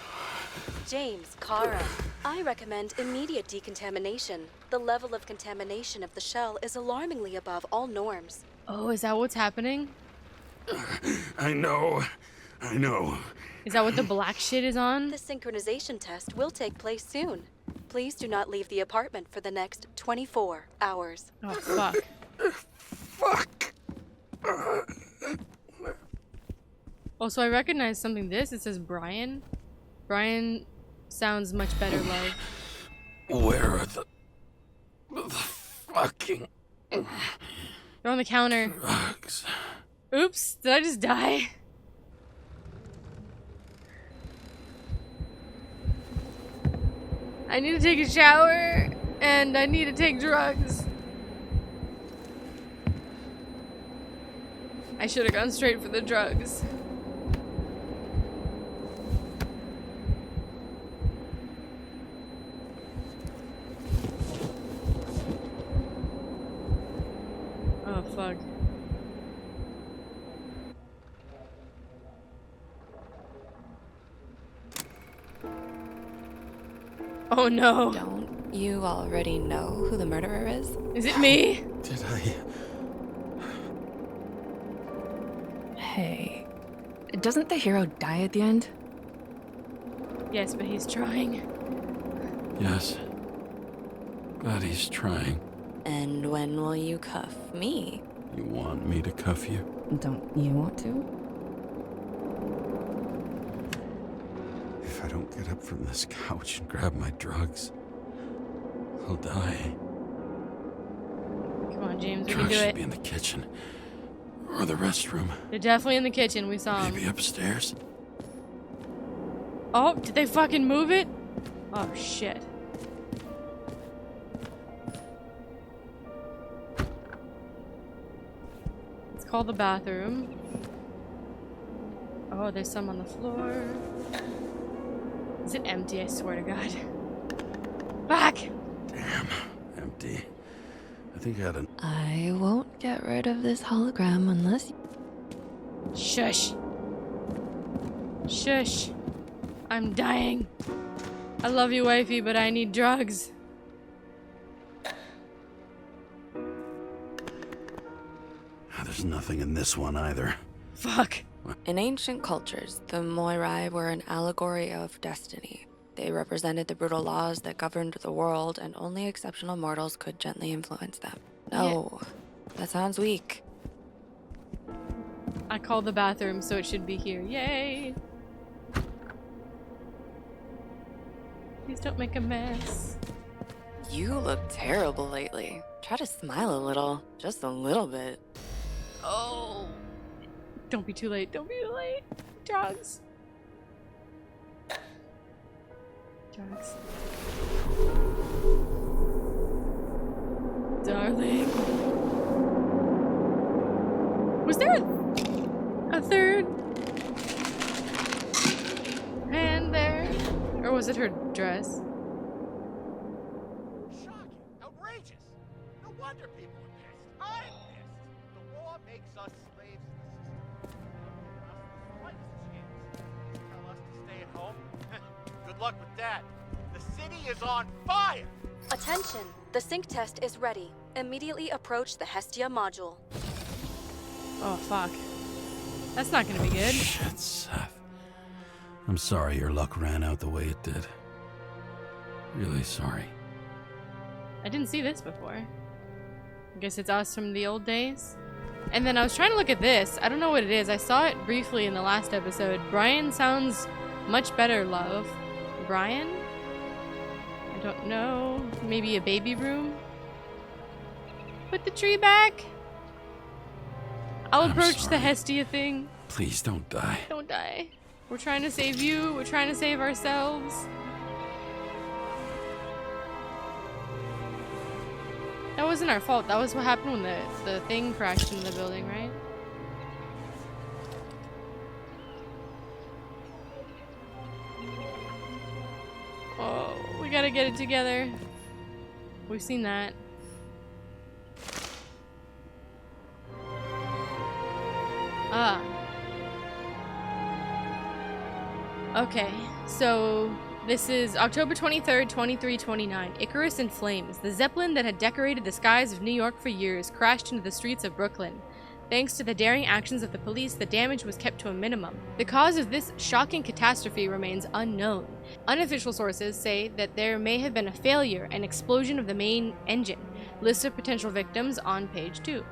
James Karra. I recommend immediate decontamination. The level of contamination of the shell is alarmingly above all norms. Oh, is that what's happening? I know. Is that what the black shit is on? The synchronization test will take place soon. Please do not leave the apartment for the next 24 hours. Oh, fuck. Fuck. Oh, so I recognize something. It says Brian. Brian sounds much better, love. Where are the fucking They're on the counter. drugs? Oops, did I just die? I need to take a shower, and I need to take drugs. I should have gone straight for the drugs. Oh no. Don't you already know who the murderer is? Is it me? Did I? Hey, doesn't the hero die at the end? Yes, but he's trying. Yes. But he's trying. And when will you cuff me? You want me to cuff you? Don't you want to? If I don't get up from this couch and grab my drugs, I'll die. Come on, James, we can Drugs do should it. be in the kitchen. Or the restroom. They're definitely in the kitchen. We saw them. Maybe upstairs. Oh, did they fucking move it? Oh, shit. Let's call the bathroom. Oh, there's some on the floor. Is it empty? I swear to God. Fuck! Damn. Empty. I think I had an... I won't get rid of this hologram unless Shush. Shush. I'm dying. I love you, wifey, but I need drugs. There's nothing in this one either. Fuck. In ancient cultures, the Moirai were an allegory of destiny. They represented the brutal laws that governed the world, and only exceptional mortals could gently influence them. No, that sounds weak. I called the bathroom, so it should be here. Yay! Please don't make a mess. You look terrible lately. Try to smile a little, just a little bit. Oh. Don't be too late. Don't be too late. Drugs. Drugs. Darling. Was there a third hand there? Or was it her dress? Shocking. Outrageous. No wonder people are pissed. I'm pissed. The law makes us slaves to the system. Not the slightest chance. Tell us to stay at home? Good luck with that. The city is on fire! Attention! The sync test is ready. Immediately approach the Hestia module. Oh, fuck. That's not gonna be good. Shit, Seth. I'm sorry your luck ran out the way it did. Really sorry. I didn't see this before. I guess it's us from the old days. And then I was trying to look at this. I don't know what it is. I saw it briefly in the last episode. Brian sounds much better, love. Brian? I don't know. Maybe a baby room? Put the tree back. I'll I'm approach the sorry. Hestia thing. Please don't die. Don't die. We're trying to save you. We're trying to save ourselves. That wasn't our fault. That was what happened when the thing crashed into the building, right? Oh, we gotta get it together. We've seen that. Ah. Okay, so this is October 23rd, 2329. Icarus in flames. The Zeppelin that had decorated the skies of New York for years crashed into the streets of Brooklyn. Thanks to the daring actions of the police, the damage was kept to a minimum. The cause of this shocking catastrophe remains unknown. Unofficial sources say that there may have been a failure and explosion of the main engine. List of potential victims on page 2.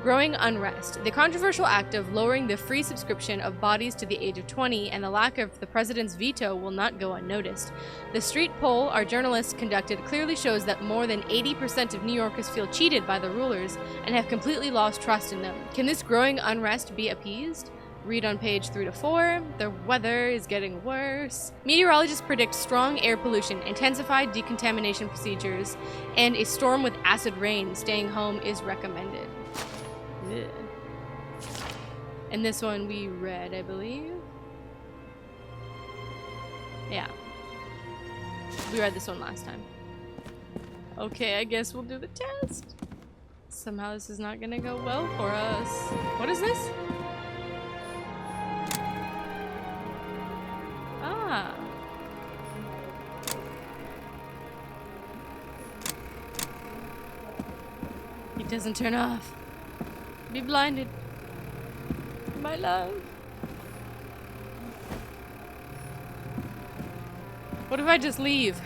Growing unrest. The controversial act of lowering the free subscription of bodies to the age of 20 and the lack of the president's veto will not go unnoticed. The street poll our journalists conducted clearly shows that more than 80% of New Yorkers feel cheated by the rulers and have completely lost trust in them. Can this growing unrest be appeased? Read on page 3 to 4. The weather is getting worse. Meteorologists predict strong air pollution, intensified decontamination procedures, and a storm with acid rain. Staying home is recommended. Ugh. And this one we read, I believe. Yeah. We read this one last time. Okay, I guess we'll do the test. Somehow this is not gonna go well for us. What is this? Ah. It doesn't turn off. Be blinded. My love. What if I just leave?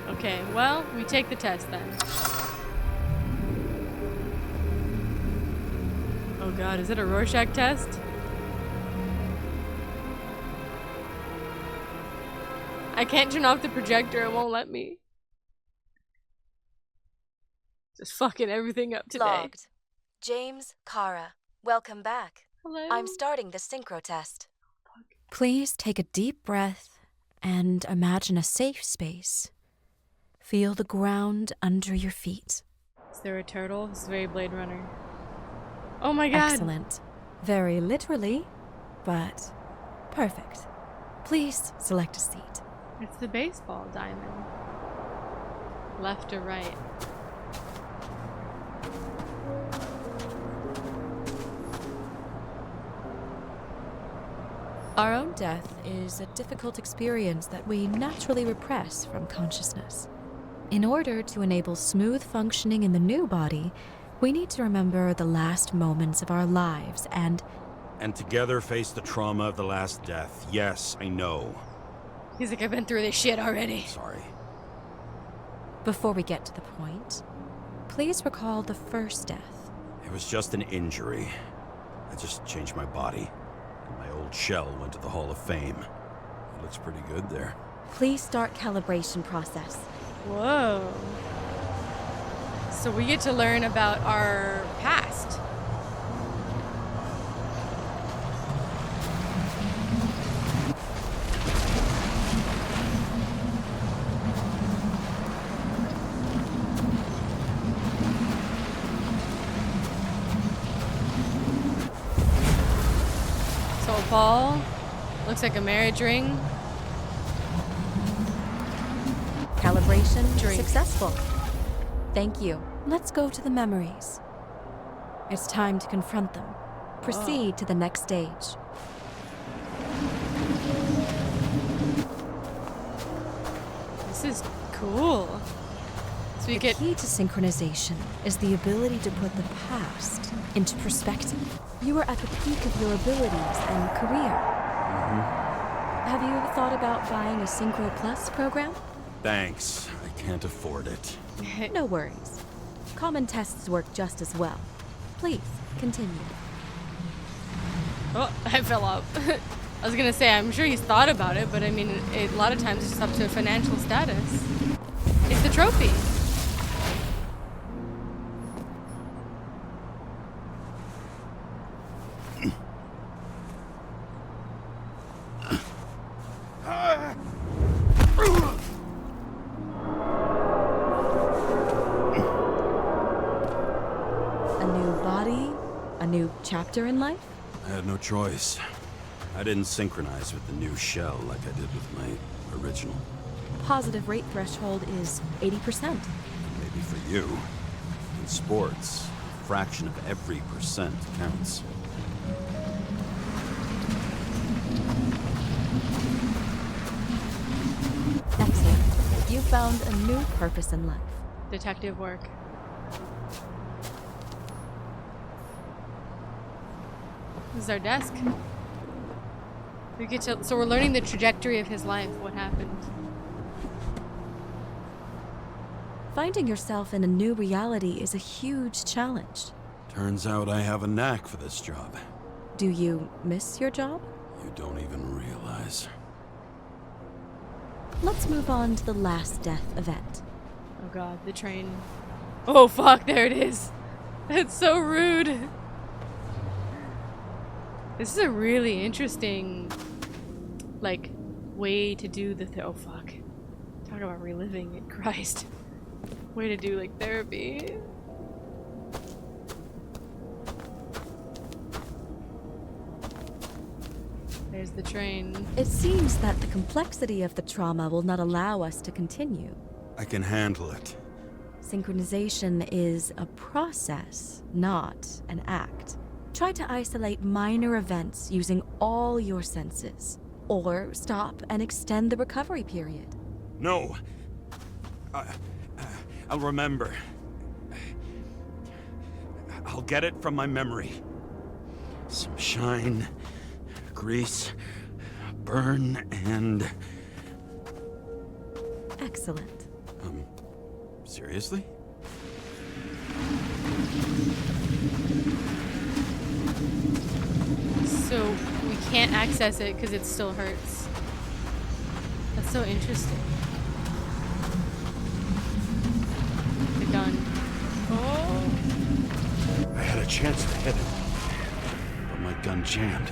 Okay, well, we take the test then. Oh god, is it a Rorschach test? I can't turn off the projector, it won't let me. Just fucking everything up today. Logged. James Karra. Welcome back. Hello? I'm starting the synchro test. Please take a deep breath and imagine a safe space. Feel the ground under your feet. Is there a turtle? This is very Blade Runner. Oh my god! Excellent. Very literally, but perfect. Please select a seat. It's the baseball diamond. Left or right? Our own death is a difficult experience that we naturally repress from consciousness. In order to enable smooth functioning in the new body, we need to remember the last moments of our lives and together face the trauma of the last death. Yes, I know. He's like, I've been through this shit already. Sorry. before we get to the point, please recall the first death. It was just an injury. I just changed my body. And my old shell went to the Hall of Fame. It looks pretty good there. Please start calibration process. Whoa. So we get to learn about our past. Soul ball. Looks like a marriage ring. Calibration Drink. successful. Thank you. Let's go to the memories. It's time to confront them. Proceed to the next stage. This is cool. So we The get key to synchronization is the ability to put the past into perspective. You are at the peak of your abilities and career. Have you thought about buying a Synchro Plus program? Thanks. I can't afford it. No worries. Common tests work just as well. Please, continue. Oh, I fell off. I was gonna say, I'm sure he's thought about it, but I mean, a lot of times it's just up to financial status. It's the trophy. A new body, a new chapter in life? I had no choice. I didn't synchronize with the new shell like I did with my original. Positive rate threshold is 80%. Maybe for you. In sports, a fraction of every percent counts. Excellent. You found a new purpose in life. Detective work. This is our desk. We get to, so we're learning the trajectory of his life, what happened. Finding yourself in a new reality is a huge challenge. Turns out I have a knack for this job. Do you miss your job? You don't even realize. Let's move on to the last death event. Oh god, the train. Oh fuck, there it is. That's so rude. This is a really interesting, like, way to do the oh fuck. Talk about reliving it, Christ. Way to do, like, therapy. There's the train. It seems that the complexity of the trauma will not allow us to continue. I can handle it. Synchronization is a process, not an act. Try to isolate minor events using all your senses, or stop and extend the recovery period. No. I'll remember. I'll get it from my memory. Some shine, grease, burn, and... Excellent. Seriously? So we can't access it because it still hurts. That's so interesting. The gun. Oh. I had a chance to hit it, but my gun jammed,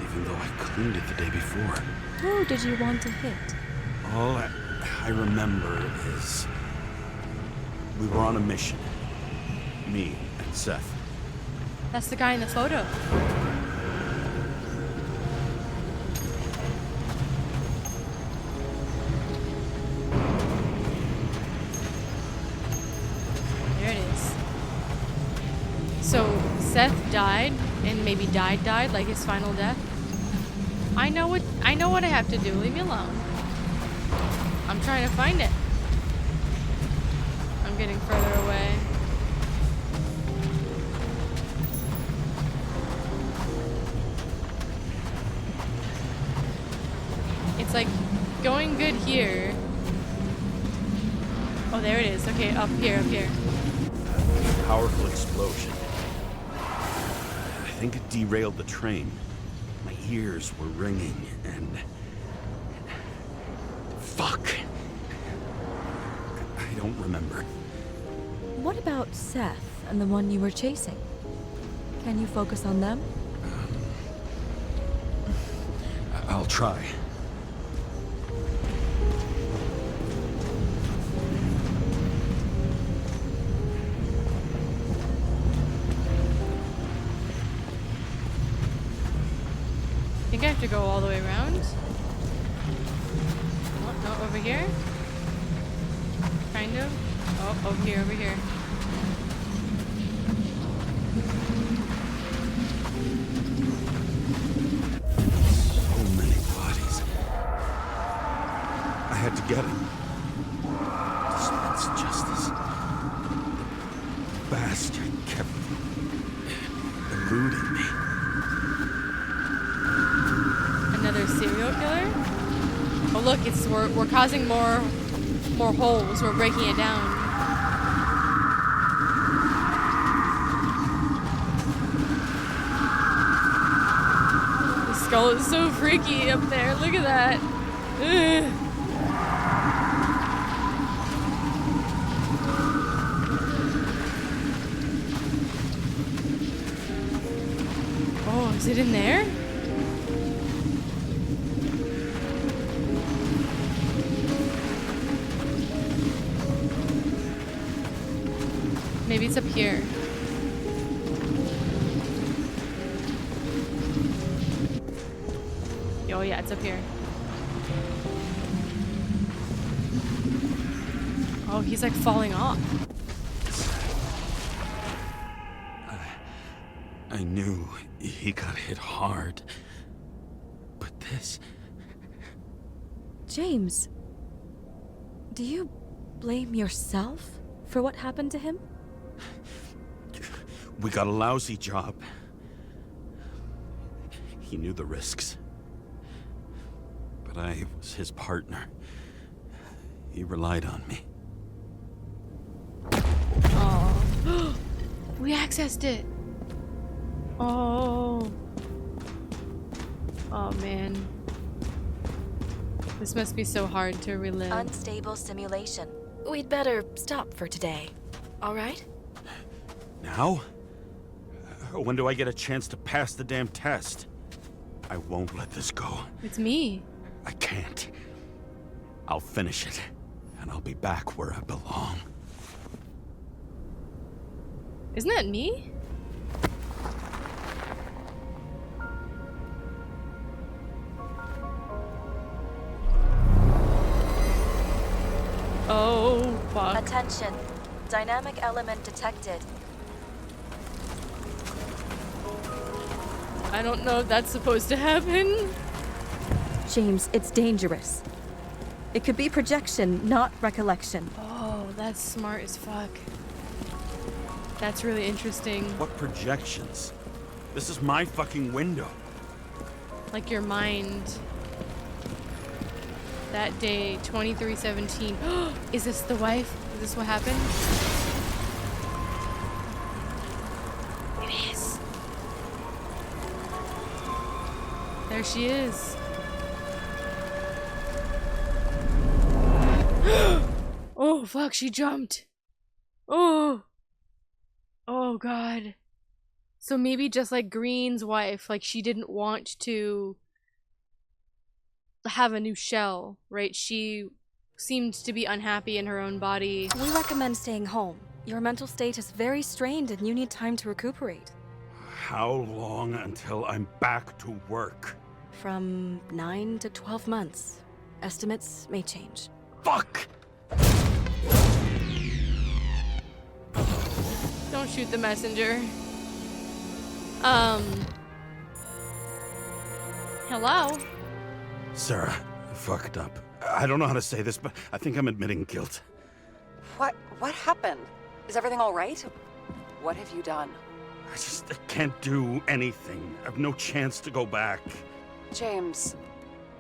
even though I cleaned it the day before. Who did you want to hit? All I remember is we were on a mission. Me and Seth. That's the guy in the photo. There it is. So Seth died, and maybe died, like his final death. I know what I have to do. Leave me alone. I'm trying to find it. I'm getting further away. It's like going good here. Oh, there it is. Okay, up here. Powerful explosion. I think it derailed the train. My ears were ringing and... Fuck. I don't remember. What about Seth and the one you were chasing? Can you focus on them? I'll try. I think I have to go all the way around. Oh, no, over here? Kind of. Oh, over here. So many bodies. I had to get him. Dispense justice. The bastard kept eluding me. Another serial killer? Oh look, we're causing more holes. We're breaking it down. The skull is so freaky up there. Look at that. Ugh. Oh, is it in there? Maybe it's up here. Oh yeah, it's up here. Oh, he's like falling off. I knew he got hit hard. But this... James, do you blame yourself for what happened to him? We got a lousy job. He knew the risks. But I was his partner. He relied on me. Oh. We accessed it. Oh. Oh man. This must be so hard to relive. Unstable simulation. We'd better stop for today. All right? Now? When do I get a chance to pass the damn test? I won't let this go. It's me. I can't. I'll finish it, and I'll be back where I belong. Isn't that me? Oh, fuck. Attention. Dynamic element detected. I don't know if that's supposed to happen. James, it's dangerous. It could be projection, not recollection. Oh, that's smart as fuck. That's really interesting. What projections? This is my fucking window. Like your mind. That day, 2317. Is this the wife? Is this what happened? It is. There she is. Oh, fuck, she jumped. Oh. Oh, God. So maybe just like Green's wife, like she didn't want to have a new shell, right? She seemed to be unhappy in her own body. We recommend staying home. Your mental state is very strained and you need time to recuperate. How long until I'm back to work? From 9 to 12 months. Estimates may change. Fuck! Don't shoot the messenger. Hello? Sarah, I fucked up. I don't know how to say this, but I think I'm admitting guilt. What happened? Is everything all right? What have you done? I can't do anything. I have no chance to go back. James.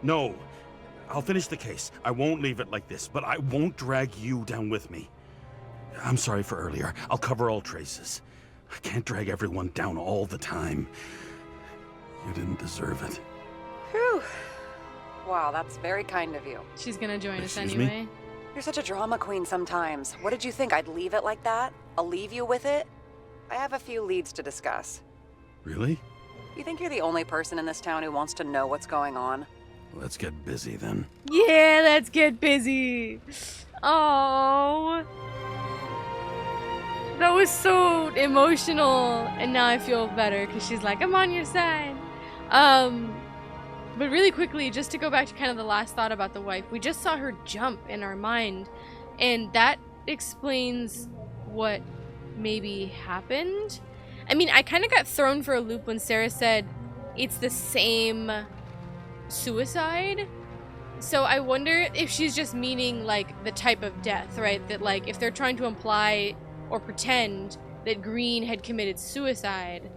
No. I'll finish the case. I won't leave it like this, but I won't drag you down with me. I'm sorry for earlier. I'll cover all traces. I can't drag everyone down all the time. You didn't deserve it. Whew. Wow, that's very kind of you. She's gonna join us Excuse anyway. me? You're such a drama queen sometimes. What did you think? I'd leave it like that? I'll leave you with it? I have a few leads to discuss. Really? You think you're the only person in this town who wants to know what's going on? Let's get busy then. Yeah, let's get busy. Oh. That was so emotional. And now I feel better because she's like, I'm on your side. But really quickly, just to go back to kind of the last thought about the wife, we just saw her jump in our mind. And that explains what maybe happened. I mean, I kind of got thrown for a loop when Sarah said it's the same suicide. So I wonder if she's just meaning like the type of death, right? That like if they're trying to imply or pretend that Green had committed suicide,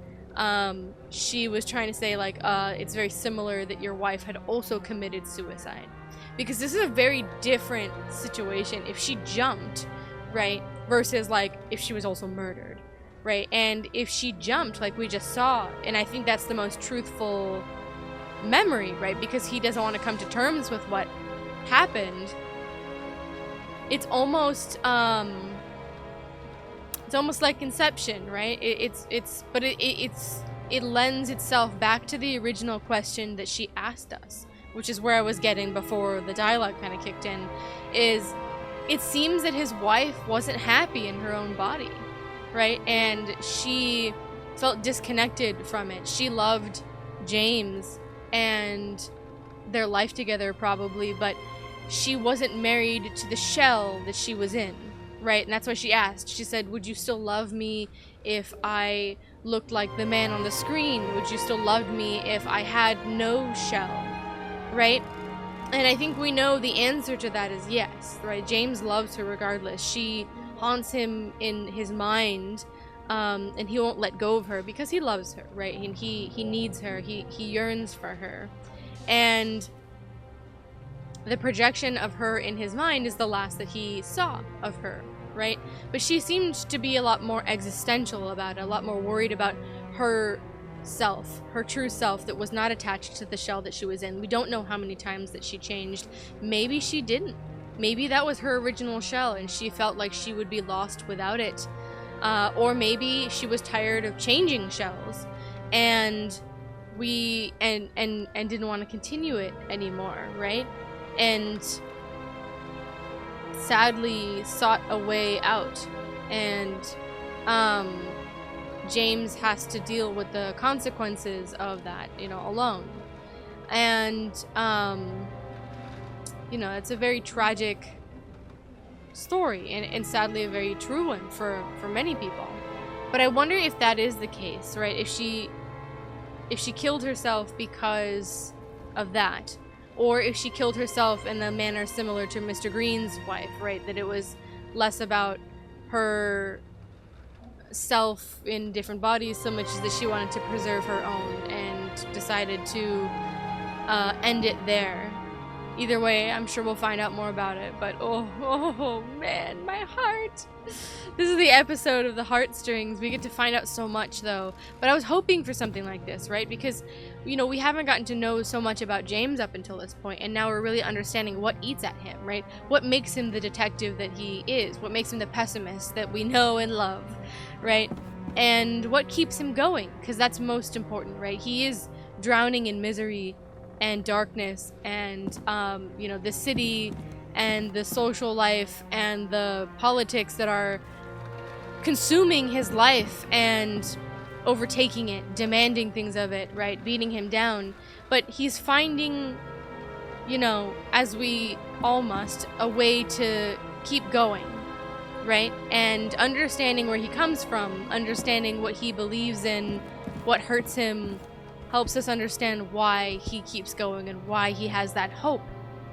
she was trying to say like it's very similar that your wife had also committed suicide, because this is a very different situation if she jumped, right, versus like if she was also murdered, right? And if she jumped like we just saw, and I think that's the most truthful memory, right, because he doesn't want to come to terms with what happened. It's almost like Inception, right? It lends itself back to the original question that she asked us, which is where I was getting before the dialogue kind of kicked in, is it seems that his wife wasn't happy in her own body, right? And she felt disconnected from it. She loved James and their life together probably, but she wasn't married to the shell that she was in, right? And that's why she asked. She said, would you still love me if I looked like the man on the screen? Would you still love me if I had no shell, right? And I think we know the answer to that is yes, right? James loves her regardless. She haunts him in his mind, and he won't let go of her because he loves her, right? And he needs her. He yearns for her. And the projection of her in his mind is the last that he saw of her, right? But she seemed to be a lot more existential about it, a lot more worried about her self, her true self that was not attached to the shell that she was in. We don't know how many times that she changed. Maybe she didn't. Maybe that was her original shell and she felt like she would be lost without it. Or maybe she was tired of changing shells and didn't want to continue it anymore, right? And sadly sought a way out, and James has to deal with the consequences of that, alone. And it's a very tragic story, and sadly a very true one for many people. But I wonder if that is the case, right? If she killed herself because of that, or if she killed herself in a manner similar to Mr. Green's wife, right? That it was less about her self in different bodies so much as that she wanted to preserve her own and decided to end it there. Either way, I'm sure we'll find out more about it, but oh man, my heart. This is the episode of the heartstrings. We get to find out so much though, but I was hoping for something like this, right? Because, you know, we haven't gotten to know so much about James up until this point, and now we're really understanding what eats at him, right? What makes him the detective that he is? What makes him the pessimist that we know and love, right? And what keeps him going? Because that's most important, right? He is drowning in misery and darkness and, you know, the city and the social life and the politics that are consuming his life and overtaking it, demanding things of it, right? Beating him down. But he's finding, you know, as we all must, a way to keep going, right? And understanding where he comes from, understanding what he believes in, what hurts him, helps us understand why he keeps going and why he has that hope,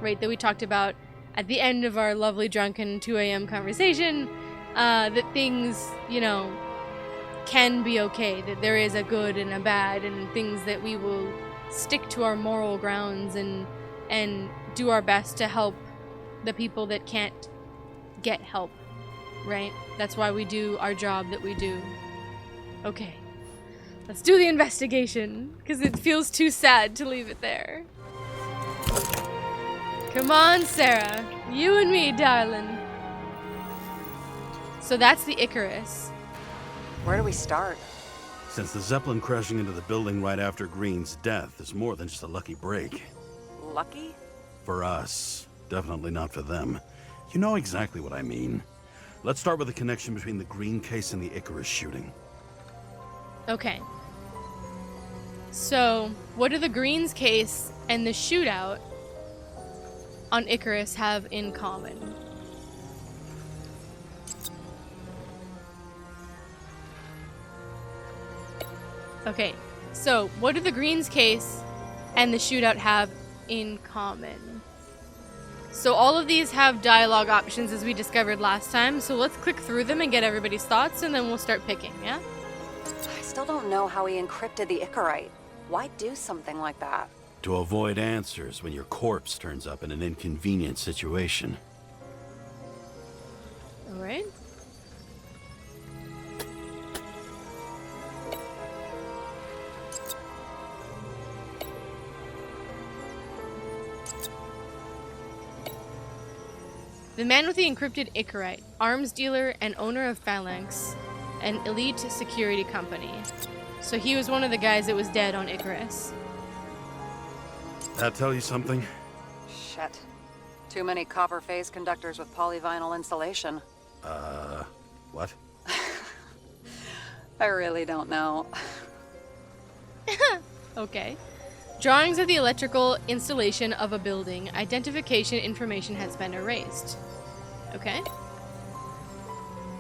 right? That we talked about at the end of our lovely drunken 2 a.m. conversation, that things, you know, can be okay, that there is a good and a bad, and things that we will stick to our moral grounds and do our best to help the people that can't get help, right? That's why we do our job that we do. Okay. Let's do the investigation, because it feels too sad to leave it there. Come on, Sarah. You and me, darling. So that's the Icarus. Where do we start? Since the Zeppelin crashing into the building right after Green's death is more than just a lucky break. Lucky? For us. Definitely not for them. You know exactly what I mean. Let's start with the connection between the Green case and the Icarus shooting. Okay. So, what do the Greens case and the shootout on Icarus have in common? Okay, so what do the Greens case and the shootout have in common? So all of these have dialogue options as we discovered last time, so let's click through them and get everybody's thoughts and then we'll start picking, yeah? I still don't know how he encrypted the Icarite. Why do something like that? To avoid answers when your corpse turns up in an inconvenient situation. Alright. The man with the encrypted Icarite, arms dealer and owner of Phalanx, an elite security company. So he was one of the guys that was dead on Icarus. That tell you something? Shit. Too many copper phase conductors with polyvinyl insulation. What? I really don't know. Okay. Drawings of the electrical installation of a building. Identification information has been erased. Okay.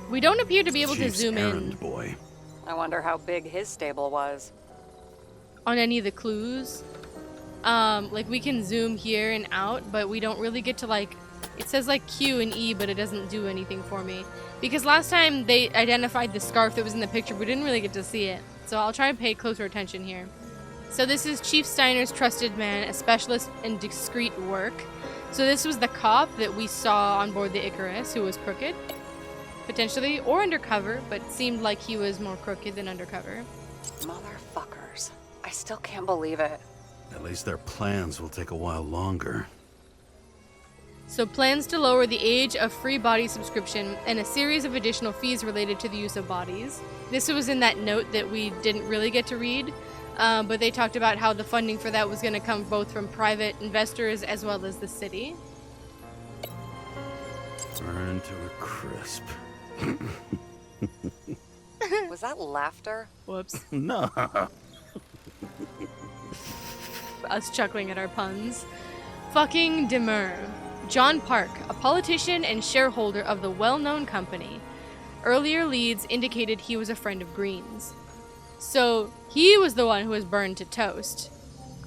We don't appear to be able to zoom in boy. I wonder how big his stable was. on any of the clues. Like we can zoom here and out, but we don't really get to like, it says like Q and E, but it doesn't do anything for me. Because last time they identified the scarf that was in the picture, we didn't really get to see it. So I'll try and pay closer attention here. So this is Chief Steiner's trusted man, a specialist in discreet work. So this was the cop that we saw on board the Icarus, who was crooked. Potentially, or undercover, but seemed like he was more crooked than undercover. Motherfuckers. I still can't believe it. At least their plans will take a while longer. So plans to lower the age of free body subscription and a series of additional fees related to the use of bodies. This was in that note that we didn't really get to read, but they talked about how the funding for that was going to come both from private investors as well as the city. Burn to a crisp. Was that laughter? Whoops. No. Us chuckling at our puns. Fucking demur. John Park, a politician and shareholder of the well-known company. Earlier leads indicated he was a friend of Green's. So, he was the one who was burned to toast.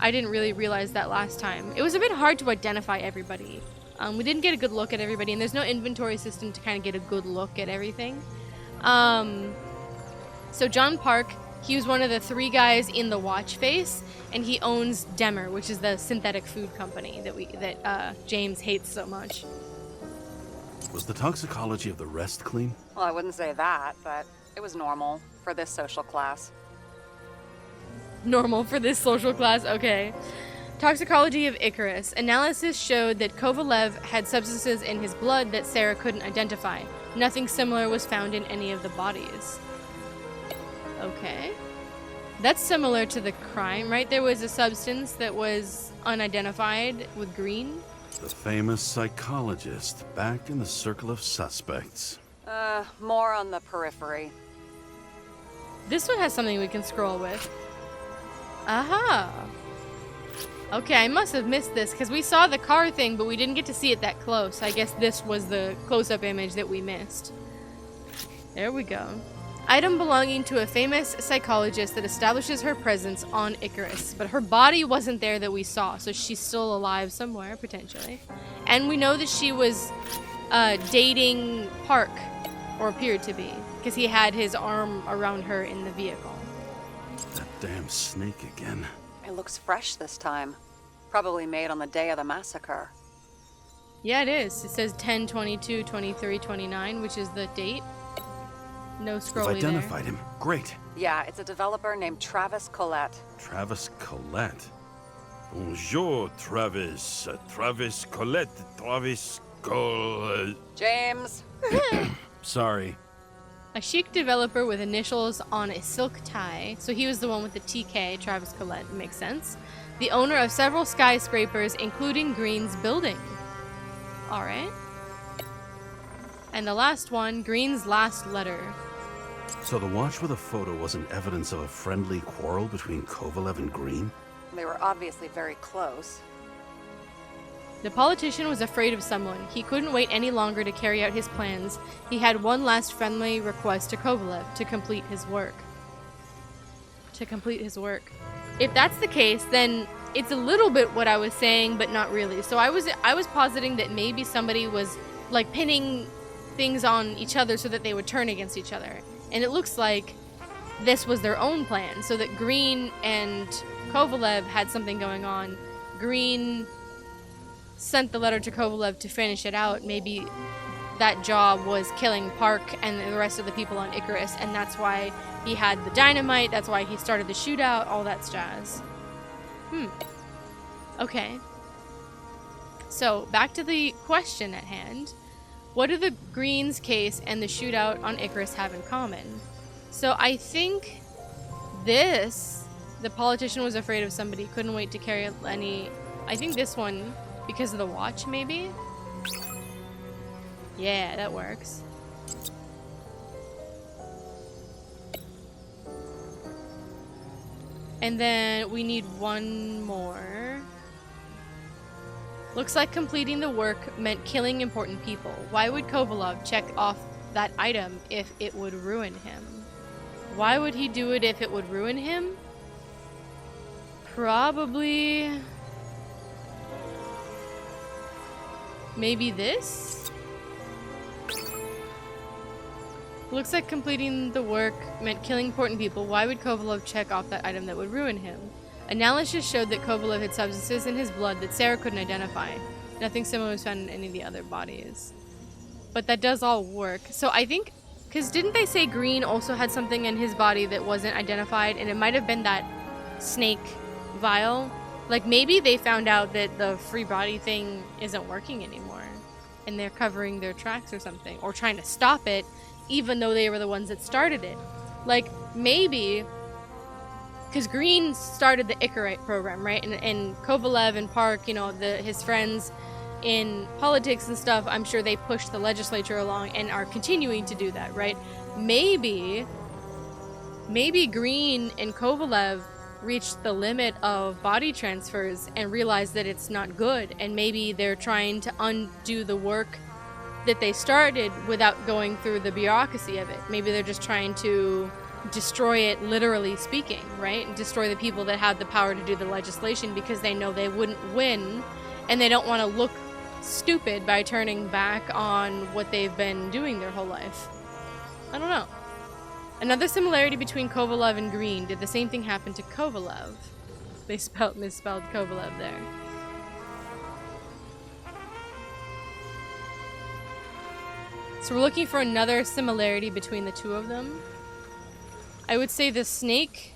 I didn't really realize that last time. It was a bit hard to identify everybody. We didn't get a good look at everybody, and there's no inventory system to kind of get a good look at everything. So John Park, he was one of the 3 guys in the watch face, and he owns Demer, which is the synthetic food company that James hates so much. Was the toxicology of the rest clean? Well, I wouldn't say that, but it was normal for this social class. Normal for this social class, okay. Toxicology of Icarus. Analysis showed that Kovalev had substances in his blood that Sara couldn't identify. Nothing similar was found in any of the bodies. Okay. That's similar to the crime, right? There was a substance that was unidentified with green. The famous psychologist back in the circle of suspects. More on the periphery. This one has something we can scroll with. Aha! Okay, I must have missed this because we saw the car thing, but we didn't get to see it that close. I guess this was the close-up image that we missed. There we go. Item belonging to a famous psychologist that establishes her presence on Icarus, but her body wasn't there that we saw, so she's still alive somewhere, potentially. And we know that she was dating Park, or appeared to be, because he had his arm around her in the vehicle. That damn snake again. It looks fresh this time. Probably made on the day of the massacre. Yeah, it is. It says 10/22/23/29, which is the date. No scrolling. We've identified him. Great. Yeah, it's a developer named Travis Collette. Travis Collette. Bonjour, Travis. Travis Collette. Travis Collette. James! Sorry. A chic developer with initials on a silk tie. So he was the one with the TK, Travis Collette. Makes sense. The owner of several skyscrapers, including Green's building. Alright. And the last one, Green's last letter. So the watch with a photo wasn't evidence of a friendly quarrel between Kovalev and Green? They were obviously very close. The politician was afraid of someone. He couldn't wait any longer to carry out his plans. He had one last friendly request to Kovalev to complete his work. If that's the case, then it's a little bit what I was saying, but not really. So I was positing that maybe somebody was like pinning things on each other so that they would turn against each other. And it looks like this was their own plan, so that Green and Kovalev had something going on. Green sent the letter to Kovalev to finish it out. Maybe that job was killing Park and the rest of the people on Icarus, and that's why he had the dynamite, that's why he started the shootout, all that jazz. Okay. So, back to the question at hand. What do the Green's case and the shootout on Icarus have in common? So I think this, the politician was afraid of somebody, couldn't wait to carry any... I think this one, because of the watch, maybe? Yeah, that works. And then we need one more. Looks like completing the work meant killing important people. Why would Kovalev check off that item if it would ruin him? Why would he do it if it would ruin him? Probably... maybe this? Looks like completing the work meant killing important people. Why would Kovalev check off that item that would ruin him? Analysis showed that Kovalev had substances in his blood that Sara couldn't identify. Nothing similar was found in any of the other bodies. But that does all work. So I think... because didn't they say Green also had something in his body that wasn't identified? And it might have been that snake vial. Like, maybe they found out that the free body thing isn't working anymore. And they're covering their tracks or something. Or trying to stop it, even though they were the ones that started it. Like, maybe... because Green started the Icarite program, right? And Kovalev and Park, you know, his friends in politics and stuff, I'm sure they pushed the legislature along and are continuing to do that, right? Maybe Green and Kovalev reached the limit of body transfers and realized that it's not good, and maybe they're trying to undo the work that they started without going through the bureaucracy of it. Maybe they're just trying to destroy it, literally speaking, right? And destroy the people that have the power to do the legislation because they know they wouldn't win, and they don't want to look stupid by turning back on what they've been doing their whole life. I don't know. Another similarity between Kovalev and Green. Did the same thing happen to Kovalev? They misspelled Kovalev there. So we're looking for another similarity between the two of them. I would say the snake.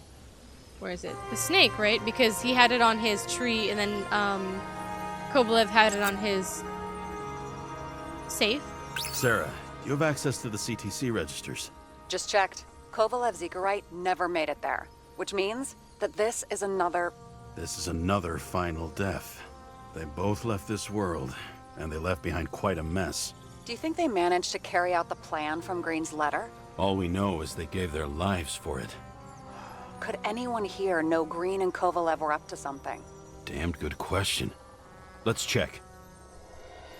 Where is it? The snake, right? Because he had it on his tree, and then Kovalev had it on his safe. Sarah, you have access to the CTC registers. Just checked. Kovalev's Zekerite never made it there, which means that this is another final death. They both left this world, and they left behind quite a mess. Do you think they managed to carry out the plan from Green's letter? All we know is they gave their lives for it. Could anyone here know Green and Kovalev were up to something? Damned good question. Let's check.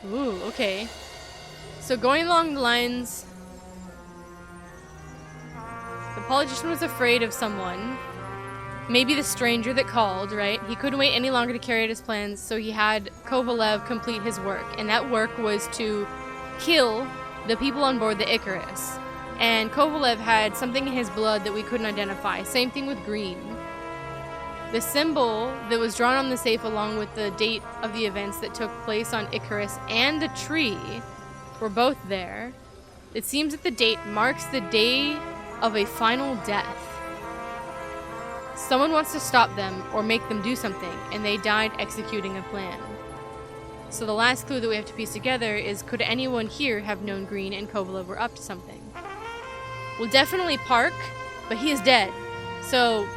Ooh, okay. So going along the lines, the politician was afraid of someone. Maybe the stranger that called, right? He couldn't wait any longer to carry out his plans, so he had Kovalev complete his work. And that work was to kill the people on board the Icarus. And Kovalev had something in his blood that we couldn't identify. Same thing with Green. The symbol that was drawn on the safe along with the date of the events that took place on Icarus and the tree were both there. It seems that the date marks the day of a final death. Someone wants to stop them or make them do something, and they died executing a plan. So the last clue that we have to piece together is, could anyone here have known Green and Kovalev were up to something? Well, definitely Park, but he is dead. So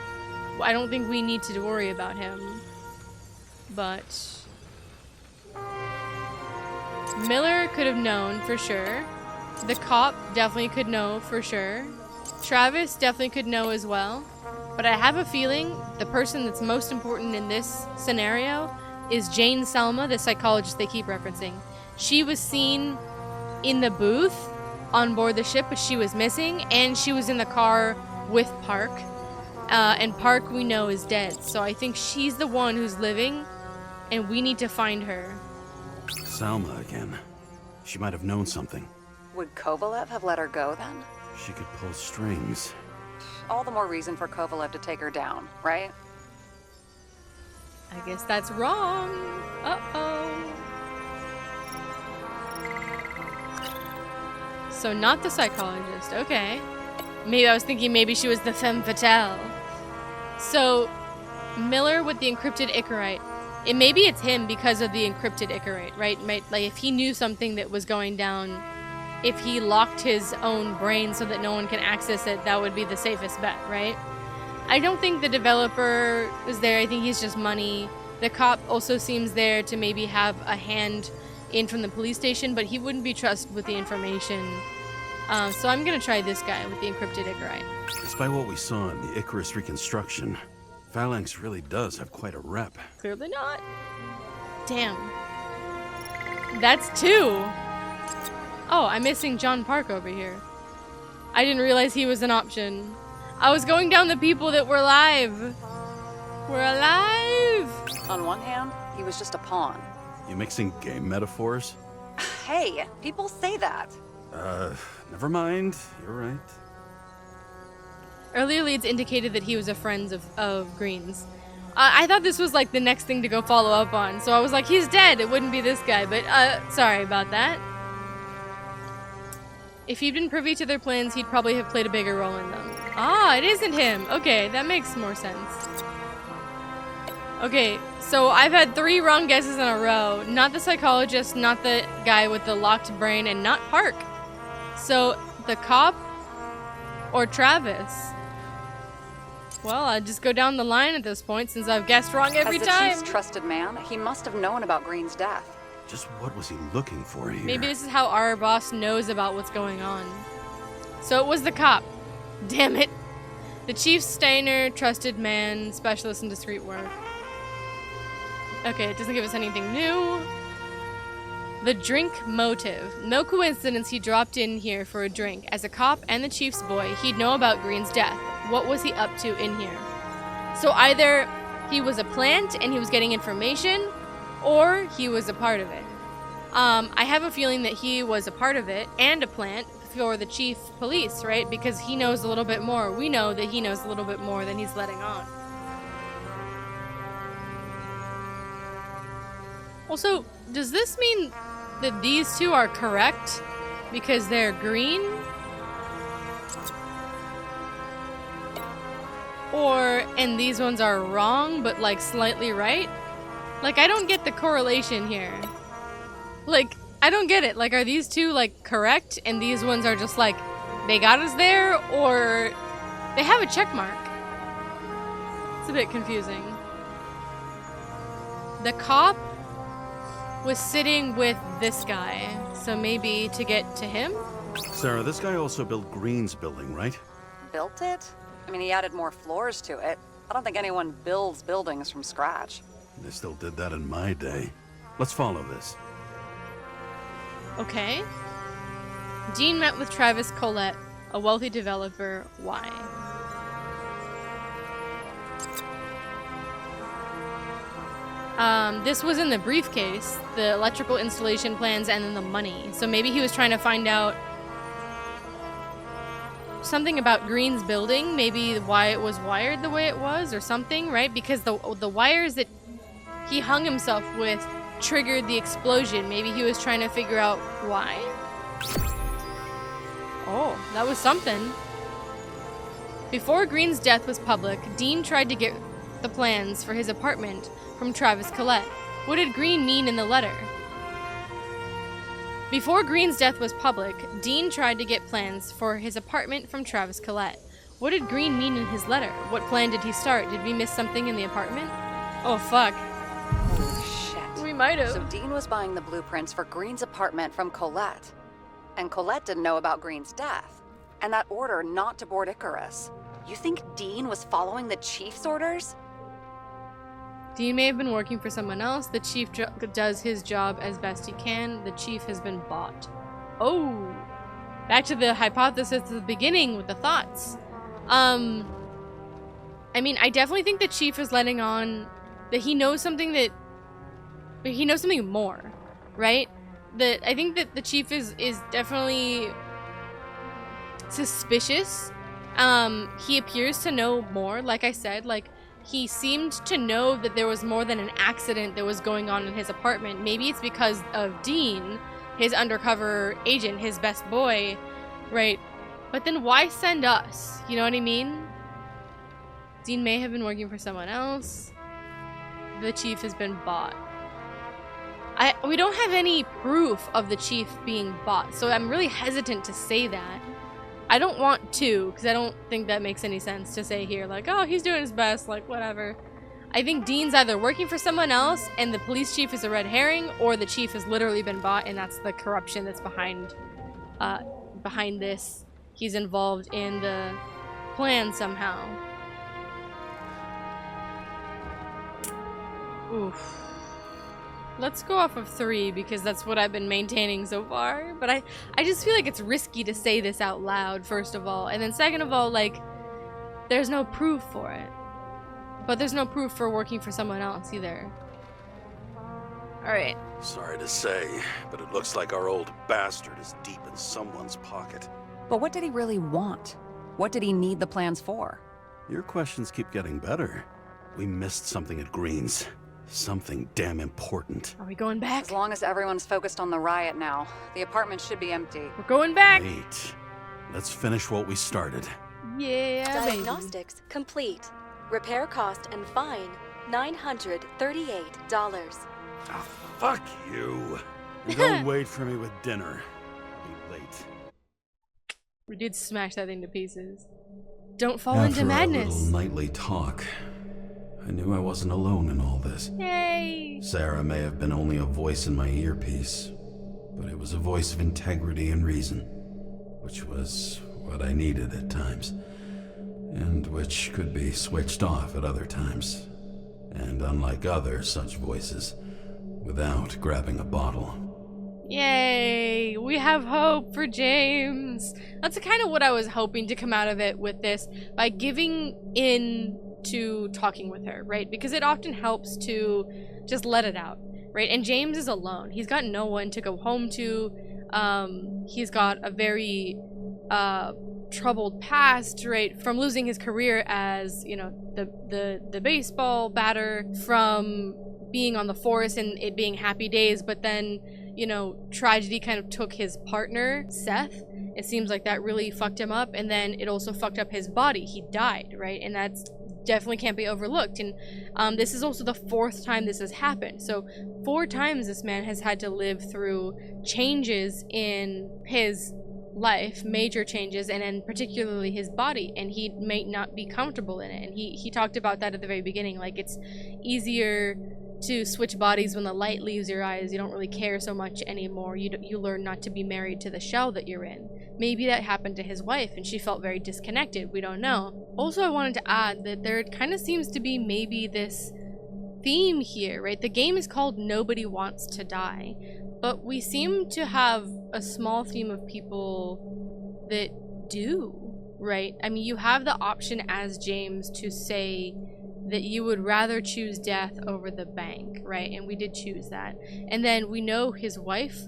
I don't think we need to worry about him. But Miller could have known for sure. The cop definitely could know for sure. Travis definitely could know as well. But I have a feeling the person that's most important in this scenario is Jane Selma, the psychologist they keep referencing. She was seen in the booth on board the ship, but she was missing, and she was in the car with Park. And Park, we know, is dead. So I think she's the one who's living, and we need to find her. Salma again. She might have known something. Would Kovalev have let her go then? She could pull strings. All the more reason for Kovalev to take her down, right? I guess that's wrong. Uh-oh. So not the psychologist, okay. Maybe I was thinking maybe she was the femme fatale. So, Miller with the encrypted Icarite. Maybe it's him because of the encrypted Icarite, right? Like if he knew something that was going down, if he locked his own brain so that no one can access it, that would be the safest bet, right? I don't think the developer is there. I think he's just money. The cop also seems there to maybe have a hand in from the police station, but he wouldn't be trusted with the information. So I'm gonna try this guy with the encrypted Icarite. Despite what we saw in the Icarus reconstruction, Phalanx really does have quite a rep. Clearly not. Damn. That's 2. Oh, I'm missing John Park over here. I didn't realize he was an option. I was going down the people that were alive. We're alive! On one hand, he was just a pawn. You mixing game metaphors? Hey, people say that. Never mind. You're right. Earlier leads indicated that he was a friend of Green's. I thought this was like the next thing to go follow up on, so I was like, he's dead. It wouldn't be this guy, but sorry about that. If he'd been privy to their plans, he'd probably have played a bigger role in them. Ah, it isn't him. Okay, that makes more sense. Okay, so I've had 3 wrong guesses in a row. Not the psychologist, not the guy with the locked brain, and not Park. So, the cop or Travis? Well, I'll just go down the line at this point since I've guessed wrong every time. As the chief's trusted man, he must have known about Green's death. Just what was he looking for here? Maybe this is how our boss knows about what's going on. So it was the cop. Damn it. The chief Steiner, trusted man, specialist in discreet work. Okay, it doesn't give us anything new. The drink motive. No coincidence he dropped in here for a drink. As a cop and the chief's boy, he'd know about Green's death. What was he up to in here? So either he was a plant and he was getting information, or he was a part of it. I have a feeling that he was a part of it and a plant for the chief police, right? Because he knows a little bit more. We know that he knows a little bit more than he's letting on. Also, does this mean that these two are correct because they're green? And these ones are wrong, but like slightly right? Like, I don't get the correlation here. Like, I don't get it. Like, are these two like correct and these ones are just like, they got us there, or they have a check mark? It's a bit confusing. The cop was sitting with this guy, so maybe to get to him? Sarah, this guy also built Green's building, right? Built it? I mean, he added more floors to it. I don't think anyone builds buildings from scratch. They still did that in my day. Let's follow this. Okay. Dean met with Travis Collette, a wealthy developer. Why? This was in the briefcase, the electrical installation plans, and then the money. So maybe he was trying to find out something about Green's building, maybe why it was wired the way it was or something, right? Because the wires that he hung himself with triggered the explosion. Maybe he was trying to figure out why. Oh, that was something. Before Green's death was public, Dean tried to get the plans for his apartment from Travis Collette. What did Green mean in the letter? Before Green's death was public, Dean tried to get plans for his apartment from Travis Collette. What did Green mean in his letter? What plan did he start? Did we miss something in the apartment? Oh, fuck. Holy shit. We might have. So Dean was buying the blueprints for Green's apartment from Collette. And Collette didn't know about Green's death. And that order not to board Icarus. You think Dean was following the chief's orders? Dean may have been working for someone else. The chief does his job as best he can. The chief has been bought. Oh! Back to the hypothesis at the beginning with the thoughts. I mean, I definitely think the chief is letting on that he knows something he knows something more, right? I think that the chief is definitely suspicious. He appears to know more, like I said, like he seemed to know that there was more than an accident that was going on in his apartment. Maybe it's because of Dean, his undercover agent, his best boy, right? But then why send us? You know what I mean? Dean may have been working for someone else. The chief has been bought. We don't have any proof of the chief being bought, so I'm really hesitant to say that. I don't want to, because I don't think that makes any sense to say here, like, oh, he's doing his best, like, whatever. I think Dean's either working for someone else, and the police chief is a red herring, or the chief has literally been bought, and that's the corruption that's behind this. He's involved in the plan somehow. Oof. Let's go off of 3 because that's what I've been maintaining so far. But I just feel like it's risky to say this out loud, first of all. And then second of all, like, there's no proof for it. But there's no proof for working for someone else either. Alright. Sorry to say, but it looks like our old bastard is deep in someone's pocket. But what did he really want? What did he need the plans for? Your questions keep getting better. We missed something at Green's. Something damn important. Are we going back? As long as everyone's focused on the riot now, the apartment should be empty. We're going back. Wait. Let's finish what we started. Yeah, Diagnostics complete. Repair cost and fine, $938. Oh, fuck you. And don't wait for me with dinner. I'll be late. We did smash that thing to pieces. Don't fall into madness. After a little nightly talk, I knew I wasn't alone in all this. Yay! Sarah may have been only a voice in my earpiece, but it was a voice of integrity and reason, which was what I needed at times, and which could be switched off at other times, and unlike other such voices, without grabbing a bottle. Yay! We have hope for James. That's kind of what I was hoping to come out of it with this, by giving in to talking with her, right? Because it often helps to just let it out, right? And James is alone. He's got no one to go home to. He's got a very troubled past, right? From losing his career as, you know, the baseball batter, from being on the force and it being happy days, but then, you know, tragedy kind of took his partner, Seth. It seems like that really fucked him up, and then it also fucked up his body. He died, right? And that's definitely can't be overlooked. And this is also the 4th time this has happened. So 4 times this man has had to live through changes in his life, major changes, and then particularly his body, and he may not be comfortable in it. And he talked about that at the very beginning, like it's easier to switch bodies when the light leaves your eyes. You don't really care so much anymore. You learn not to be married to the shell that you're in. Maybe that happened to his wife and she felt very disconnected. We don't know. Also, I wanted to add that there kind of seems to be maybe this theme here, right? The game is called Nobody Wants to Die, but we seem to have a small theme of people that do, right? I mean, you have the option as James to say that you would rather choose death over the bank, right? And we did choose that. And then we know his wife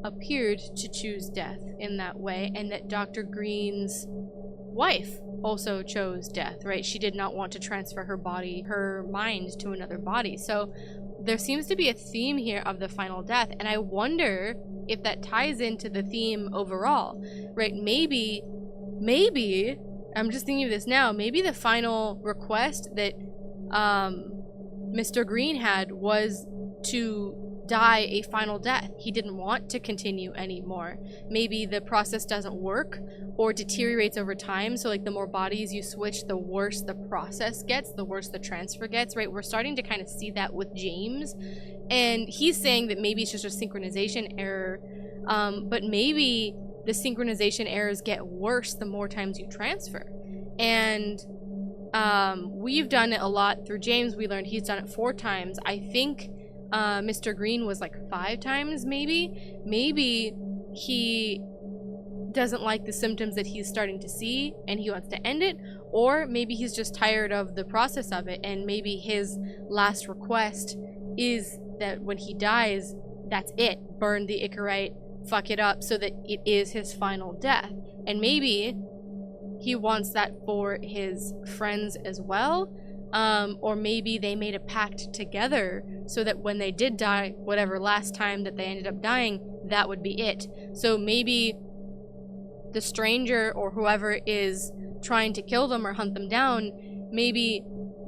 appeared to choose death in that way, and that Dr. Green's wife also chose death, right? She did not want to transfer her body, her mind, to another body. So there seems to be a theme here of the final death, and I wonder if that ties into the theme overall, right? Maybe, I'm just thinking of this now, maybe the final request that Mr. Green had was to die a final death. He didn't want to continue anymore. Maybe the process doesn't work or deteriorates over time, so like the more bodies you switch, the worse the process gets, the worse the transfer gets, right? We're starting to kind of see that with James, and he's saying that maybe it's just a synchronization error, but maybe the synchronization errors get worse the more times you transfer. And we've done it a lot through James. We learned he's done it 4 times. I think Mr. Green was like 5 times, maybe. Maybe he doesn't like the symptoms that he's starting to see and he wants to end it, or maybe he's just tired of the process of it, and maybe his last request is that when he dies, that's it. Burn the Icarite, fuck it up, so that it is his final death. And maybe he wants that for his friends as well. Or maybe they made a pact together so that when they did die, whatever last time that they ended up dying, that would be it. So maybe the stranger or whoever is trying to kill them or hunt them down, maybe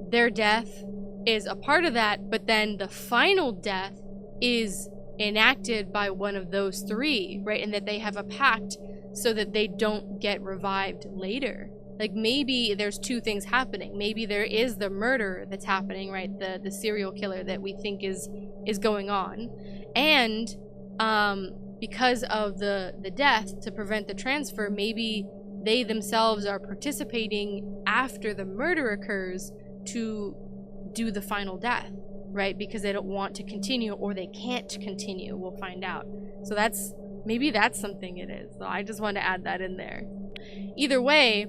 their death is a part of that, but then the final death is enacted by one of those 3, right? And that they have a pact so that they don't get revived later. Like maybe there's 2 things happening. Maybe there is the murder that's happening, right? The serial killer that we think is going on. And because of the death, to prevent the transfer, maybe they themselves are participating after the murder occurs to do the final death, right? Because they don't want to continue, or they can't continue. We'll find out. So maybe that's something it is. So I just want to add that in there. Either way,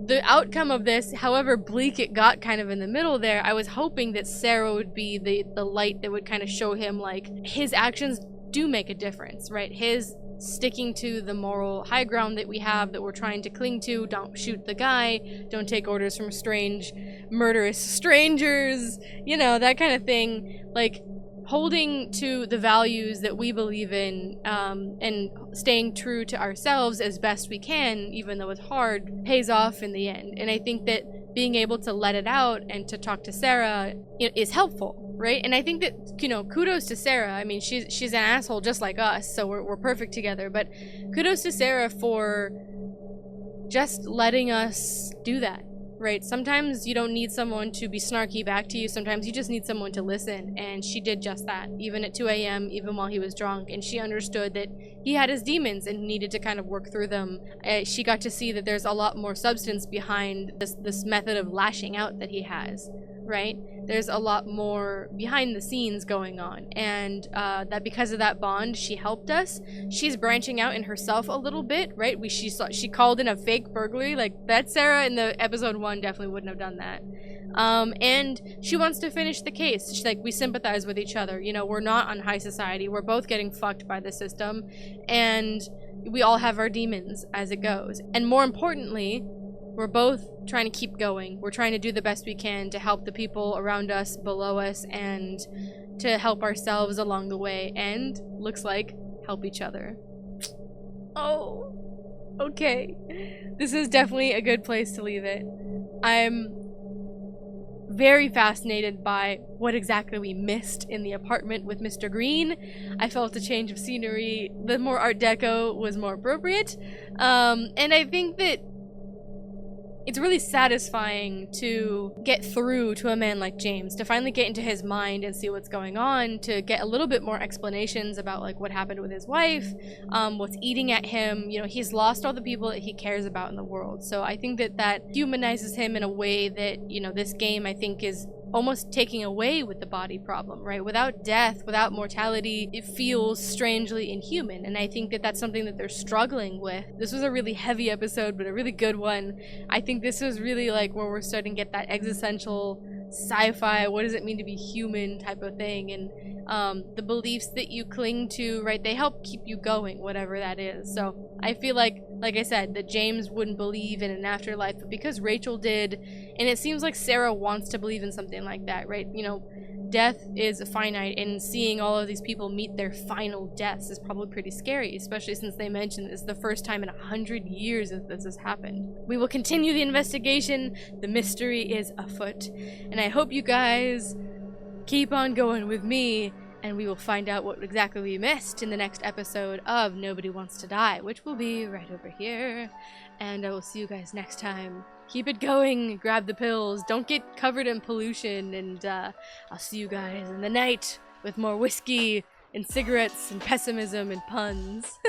the outcome of this, however bleak it got kind of in the middle there, I was hoping that Sarah would be the light that would kind of show him, like, his actions do make a difference, right? His sticking to the moral high ground that we have, that we're trying to cling to, don't shoot the guy, don't take orders from strange, murderous strangers, you know, that kind of thing. Like, holding to the values that we believe in, and staying true to ourselves as best we can, even though it's hard, pays off in the end. And I think that being able to let it out and to talk to Sarah is helpful, right? And I think that, you know, kudos to Sarah. I mean, she's an asshole just like us, so we're perfect together. But kudos to Sarah for just letting us do that, right? Sometimes you don't need someone to be snarky back to you. Sometimes you just need someone to listen, and she did just that, even at 2 a.m., even while he was drunk, and she understood that he had his demons and needed to kind of work through them. She got to see that there's a lot more substance behind this method of lashing out that he has. right? There's a lot more behind the scenes going on, and that because of that bond, she helped us. She's branching out in herself a little bit, right? She called in a fake burglary. Like, that Sarah in the episode 1 definitely wouldn't have done that. And she wants to finish the case. She's like, we sympathize with each other. You know, we're not on high society. We're both getting fucked by the system, and we all have our demons as it goes. And more importantly, we're both trying to keep going. We're trying to do the best we can to help the people around us, below us, and to help ourselves along the way, and looks like help each other. Oh, okay. This is definitely a good place to leave it. I'm very fascinated by what exactly we missed in the apartment with Mr. Green. I felt a change of scenery. The more Art Deco was more appropriate. And I think that it's really satisfying to get through to a man like James, to finally get into his mind and see what's going on, to get a little bit more explanations about like what happened with his wife, what's eating at him. You know, he's lost all the people that he cares about in the world. So I think that that humanizes him in a way that, you know, this game I think is almost taking away with the body problem, right? Without death, without mortality, it feels strangely inhuman, and I think that that's something that they're struggling with. This was a really heavy episode, but a really good one. I think this was really like where we're starting to get that existential sci-fi, what does it mean to be human type of thing, and the beliefs that you cling to, right? They help keep you going, whatever that is. So I feel like I said, that James wouldn't believe in an afterlife, but because Rachel did, and it seems like Sarah wants to believe in something like that, right? You know, death is finite, and seeing all of these people meet their final deaths is probably pretty scary, especially since they mentioned this is the first time in 100 years that this has happened. We will continue the investigation. The mystery is afoot, and I hope you guys keep on going with me, and we will find out what exactly we missed in the next episode of Nobody Wants to Die, which will be right over here. And I will see you guys next time. Keep it going, grab the pills, don't get covered in pollution, and I'll see you guys in the night with more whiskey and cigarettes and pessimism and puns.